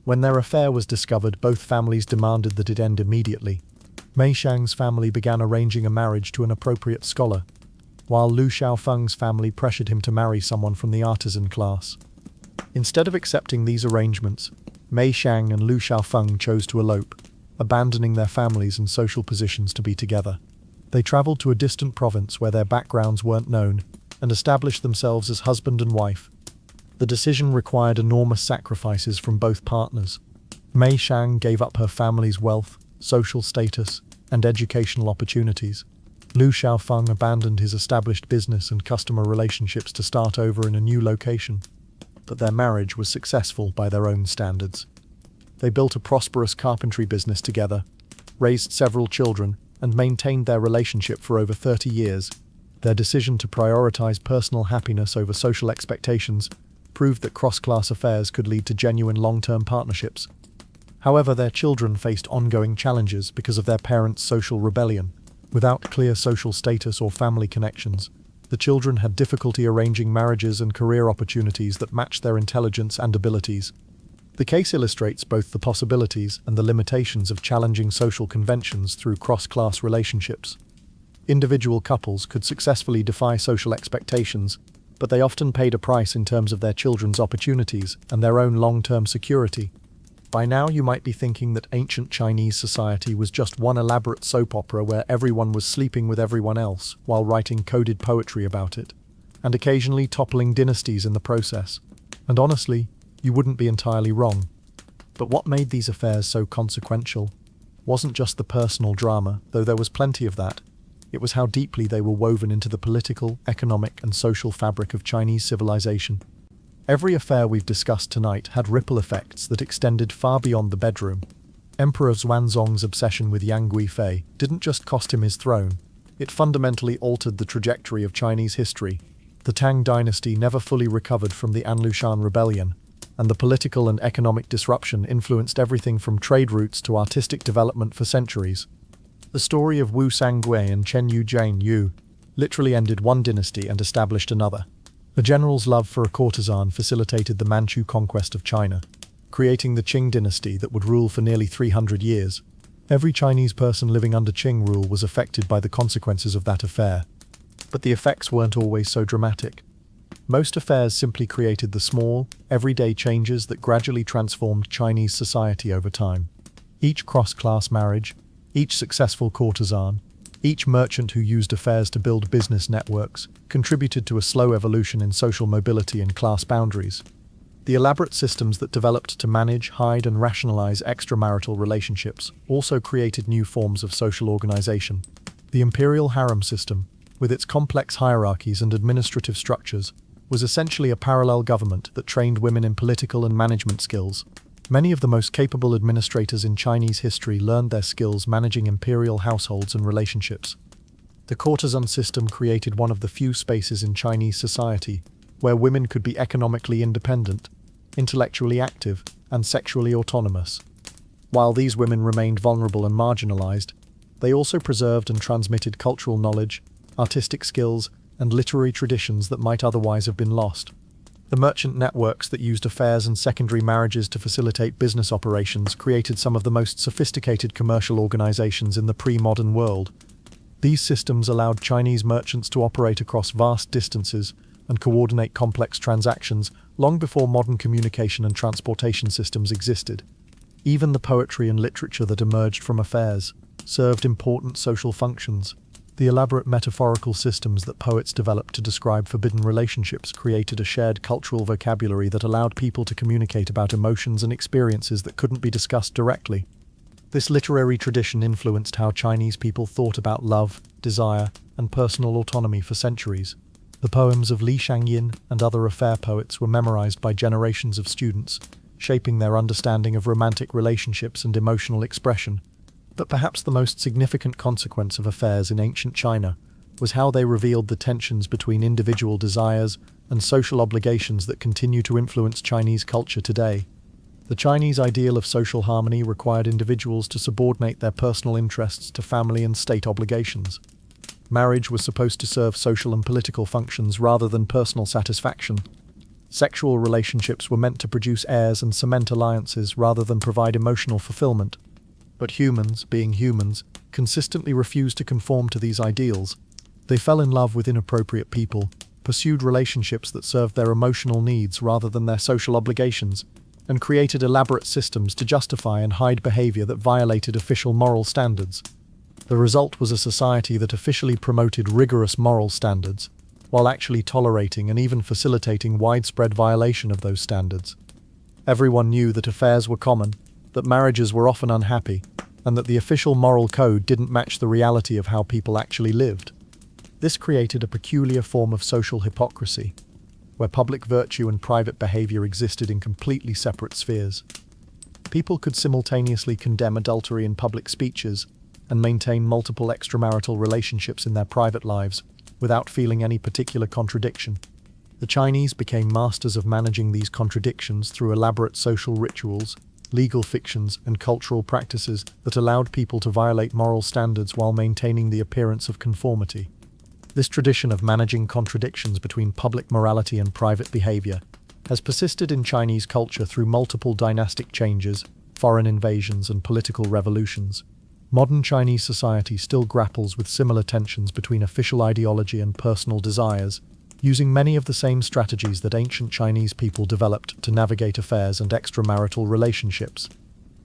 When their affair was discovered, both families demanded that it end immediately. Mei Shang's family began arranging a marriage to an appropriate scholar, while Lu Xiaofeng's family pressured him to marry someone from the artisan class. Instead of accepting these arrangements, Mei Shang and Lu Xiaofeng chose to elope, abandoning their families and social positions to be together. They traveled to a distant province where their backgrounds weren't known and established themselves as husband and wife. The decision required enormous sacrifices from both partners. Mei Shang gave up her family's wealth, social status, and educational opportunities. Lu Xiaofeng abandoned his established business and customer relationships to start over in a new location. But their marriage was successful by their own standards. They built a prosperous carpentry business together, raised several children, and maintained their relationship for over 30 years. Their decision to prioritize personal happiness over social expectations proved that cross-class affairs could lead to genuine long-term partnerships. However, their children faced ongoing challenges because of their parents' social rebellion. Without clear social status or family connections, the children had difficulty arranging marriages and career opportunities that matched their intelligence and abilities. The case illustrates both the possibilities and the limitations of challenging social conventions through cross-class relationships. Individual couples could successfully defy social expectations, but they often paid a price in terms of their children's opportunities and their own long-term security. By now you might be thinking that ancient Chinese society was just one elaborate soap opera where everyone was sleeping with everyone else while writing coded poetry about it, and occasionally toppling dynasties in the process. And honestly, you wouldn't be entirely wrong. But what made these affairs so consequential wasn't just the personal drama, though there was plenty of that. It was how deeply they were woven into the political, economic, and social fabric of Chinese civilization. Every affair we've discussed tonight had ripple effects that extended far beyond the bedroom. Emperor Xuanzong's obsession with Yang Guifei didn't just cost him his throne, it fundamentally altered the trajectory of Chinese history. The Tang dynasty never fully recovered from the Anlushan rebellion, and the political and economic disruption influenced everything from trade routes to artistic development for centuries. The story of Wu Sangui and Chen Yu literally ended one dynasty and established another. A general's love for a courtesan facilitated the Manchu conquest of China, creating the Qing dynasty that would rule for nearly 300 years. Every Chinese person living under Qing rule was affected by the consequences of that affair. But the effects weren't always so dramatic. Most affairs simply created the small, everyday changes that gradually transformed Chinese society over time. Each cross-class marriage, each successful courtesan, each merchant who used affairs to build business networks contributed to a slow evolution in social mobility and class boundaries. The elaborate systems that developed to manage, hide, and rationalize extramarital relationships also created new forms of social organization. The imperial harem system, with its complex hierarchies and administrative structures, was essentially a parallel government that trained women in political and management skills. Many of the most capable administrators in Chinese history learned their skills managing imperial households and relationships. The courtesan system created one of the few spaces in Chinese society where women could be economically independent, intellectually active, and sexually autonomous. While these women remained vulnerable and marginalized, they also preserved and transmitted cultural knowledge, artistic skills, and literary traditions that might otherwise have been lost. The merchant networks that used affairs and secondary marriages to facilitate business operations created some of the most sophisticated commercial organizations in the pre-modern world. These systems allowed Chinese merchants to operate across vast distances and coordinate complex transactions long before modern communication and transportation systems existed. Even the poetry and literature that emerged from affairs served important social functions. The elaborate metaphorical systems that poets developed to describe forbidden relationships created a shared cultural vocabulary that allowed people to communicate about emotions and experiences that couldn't be discussed directly. This literary tradition influenced how Chinese people thought about love, desire, and personal autonomy for centuries. The poems of Li Shangyin and other affair poets were memorized by generations of students, shaping their understanding of romantic relationships and emotional expression. But perhaps the most significant consequence of affairs in ancient China was how they revealed the tensions between individual desires and social obligations that continue to influence Chinese culture today. The Chinese ideal of social harmony required individuals to subordinate their personal interests to family and state obligations. Marriage was supposed to serve social and political functions rather than personal satisfaction. Sexual relationships were meant to produce heirs and cement alliances rather than provide emotional fulfillment. But humans, being humans, consistently refused to conform to these ideals. They fell in love with inappropriate people, pursued relationships that served their emotional needs rather than their social obligations, and created elaborate systems to justify and hide behavior that violated official moral standards. The result was a society that officially promoted rigorous moral standards, while actually tolerating and even facilitating widespread violation of those standards. Everyone knew that affairs were common, that marriages were often unhappy, and that the official moral code didn't match the reality of how people actually lived. This created a peculiar form of social hypocrisy, where public virtue and private behavior existed in completely separate spheres. People could simultaneously condemn adultery in public speeches and maintain multiple extramarital relationships in their private lives without feeling any particular contradiction. The Chinese became masters of managing these contradictions through elaborate social rituals, legal fictions, and cultural practices that allowed people to violate moral standards while maintaining the appearance of conformity. This tradition of managing contradictions between public morality and private behavior has persisted in Chinese culture through multiple dynastic changes, foreign invasions, and political revolutions. Modern Chinese society still grapples with similar tensions between official ideology and personal desires, using many of the same strategies that ancient Chinese people developed to navigate affairs and extramarital relationships.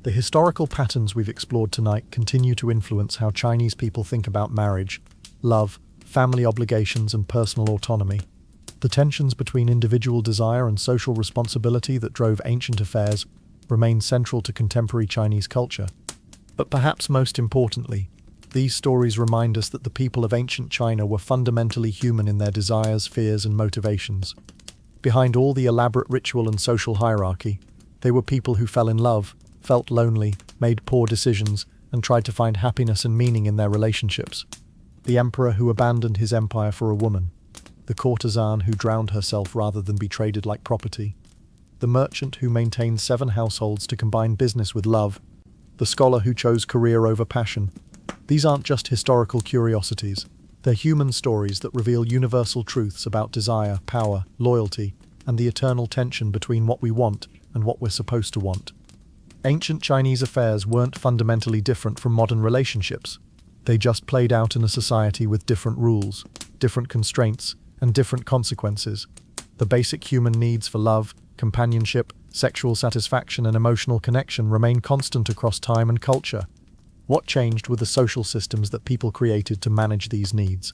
The historical patterns we've explored tonight continue to influence how Chinese people think about marriage, love, family obligations, and personal autonomy. The tensions between individual desire and social responsibility that drove ancient affairs remain central to contemporary Chinese culture. But perhaps most importantly, these stories remind us that the people of ancient China were fundamentally human in their desires, fears, and motivations. Behind all the elaborate ritual and social hierarchy, they were people who fell in love, felt lonely, made poor decisions, and tried to find happiness and meaning in their relationships. The emperor who abandoned his empire for a woman, the courtesan who drowned herself rather than be traded like property, the merchant who maintained 7 households to combine business with love, the scholar who chose career over passion. These aren't just historical curiosities, they're human stories that reveal universal truths about desire, power, loyalty, and the eternal tension between what we want and what we're supposed to want. Ancient Chinese affairs weren't fundamentally different from modern relationships. They just played out in a society with different rules, different constraints, and different consequences. The basic human needs for love, companionship, sexual satisfaction, and emotional connection remain constant across time and culture. What changed were the social systems that people created to manage these needs.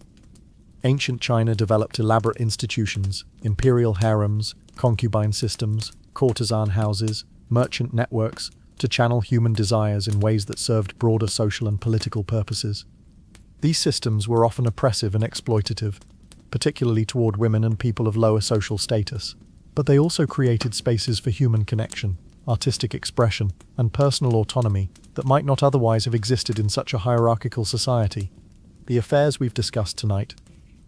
Ancient China developed elaborate institutions, imperial harems, concubine systems, courtesan houses, merchant networks, to channel human desires in ways that served broader social and political purposes. These systems were often oppressive and exploitative, particularly toward women and people of lower social status. But they also created spaces for human connection, artistic expression, and personal autonomy that might not otherwise have existed in such a hierarchical society. The affairs we've discussed tonight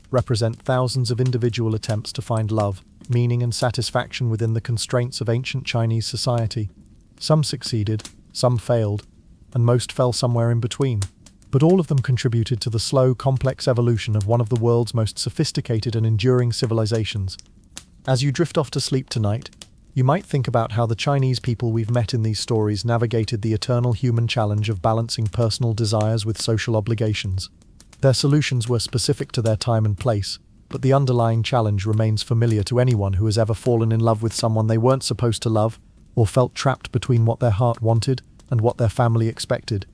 represent thousands of individual attempts to find love, meaning, and satisfaction within the constraints of ancient Chinese society. Some succeeded, some failed, and most fell somewhere in between. But all of them contributed to the slow, complex evolution of one of the world's most sophisticated and enduring civilizations. As you drift off to sleep tonight, you might think about how the Chinese people we've met in these stories navigated the eternal human challenge of balancing personal desires with social obligations. Their solutions were specific to their time and place, but the underlying challenge remains familiar to anyone who has ever fallen in love with someone they weren't supposed to love, or felt trapped between what their heart wanted and what their family expected.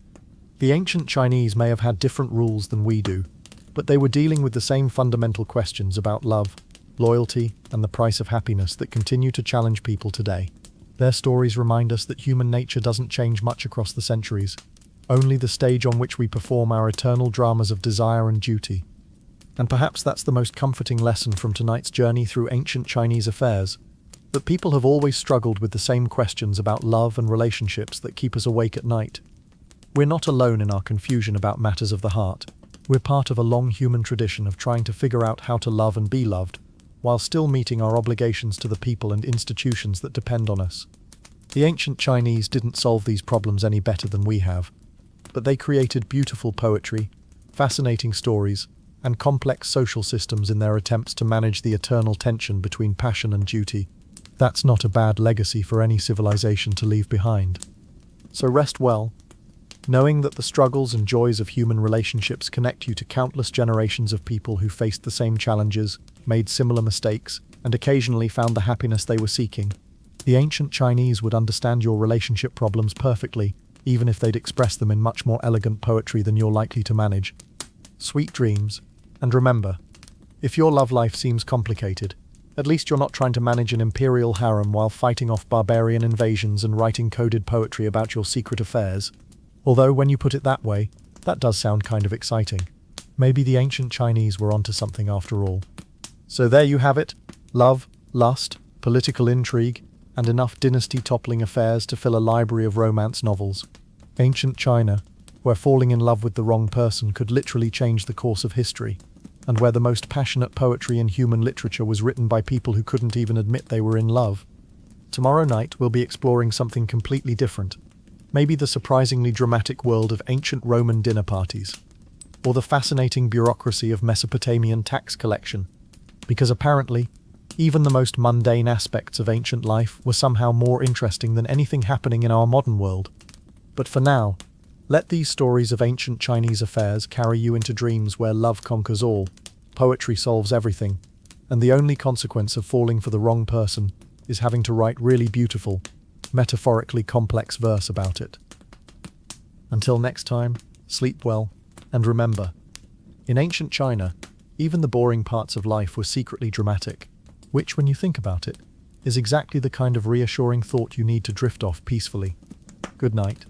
The ancient Chinese may have had different rules than we do, but they were dealing with the same fundamental questions about love, loyalty, and the price of happiness that continue to challenge people today. Their stories remind us that human nature doesn't change much across the centuries, only the stage on which we perform our eternal dramas of desire and duty. And perhaps that's the most comforting lesson from tonight's journey through ancient Chinese affairs, that people have always struggled with the same questions about love and relationships that keep us awake at night. We're not alone in our confusion about matters of the heart. We're part of a long human tradition of trying to figure out how to love and be loved, while still meeting our obligations to the people and institutions that depend on us. The ancient Chinese didn't solve these problems any better than we have, but they created beautiful poetry, fascinating stories, and complex social systems in their attempts to manage the eternal tension between passion and duty. That's not a bad legacy for any civilization to leave behind. So rest well, knowing that the struggles and joys of human relationships connect you to countless generations of people who faced the same challenges, made similar mistakes, and occasionally found the happiness they were seeking. The ancient Chinese would understand your relationship problems perfectly, even if they'd express them in much more elegant poetry than you're likely to manage. Sweet dreams, and remember, if your love life seems complicated, at least you're not trying to manage an imperial harem while fighting off barbarian invasions and writing coded poetry about your secret affairs. Although, when you put it that way, that does sound kind of exciting. Maybe the ancient Chinese were onto something after all. So there you have it, love, lust, political intrigue, and enough dynasty-toppling affairs to fill a library of romance novels. Ancient China, where falling in love with the wrong person could literally change the course of history, and where the most passionate poetry in human literature was written by people who couldn't even admit they were in love. Tomorrow night we'll be exploring something completely different. Maybe the surprisingly dramatic world of ancient Roman dinner parties, or the fascinating bureaucracy of Mesopotamian tax collection. Because apparently, Even the most mundane aspects of ancient life were somehow more interesting than anything happening in our modern world. But for now, let these stories of ancient Chinese affairs carry you into dreams where love conquers all, poetry solves everything, and the only consequence of falling for the wrong person is having to write really beautiful, metaphorically complex verse about it. Until next time, sleep well, and remember, in ancient China, even the boring parts of life were secretly dramatic, which, when you think about it, is exactly the kind of reassuring thought you need to drift off peacefully. Good night.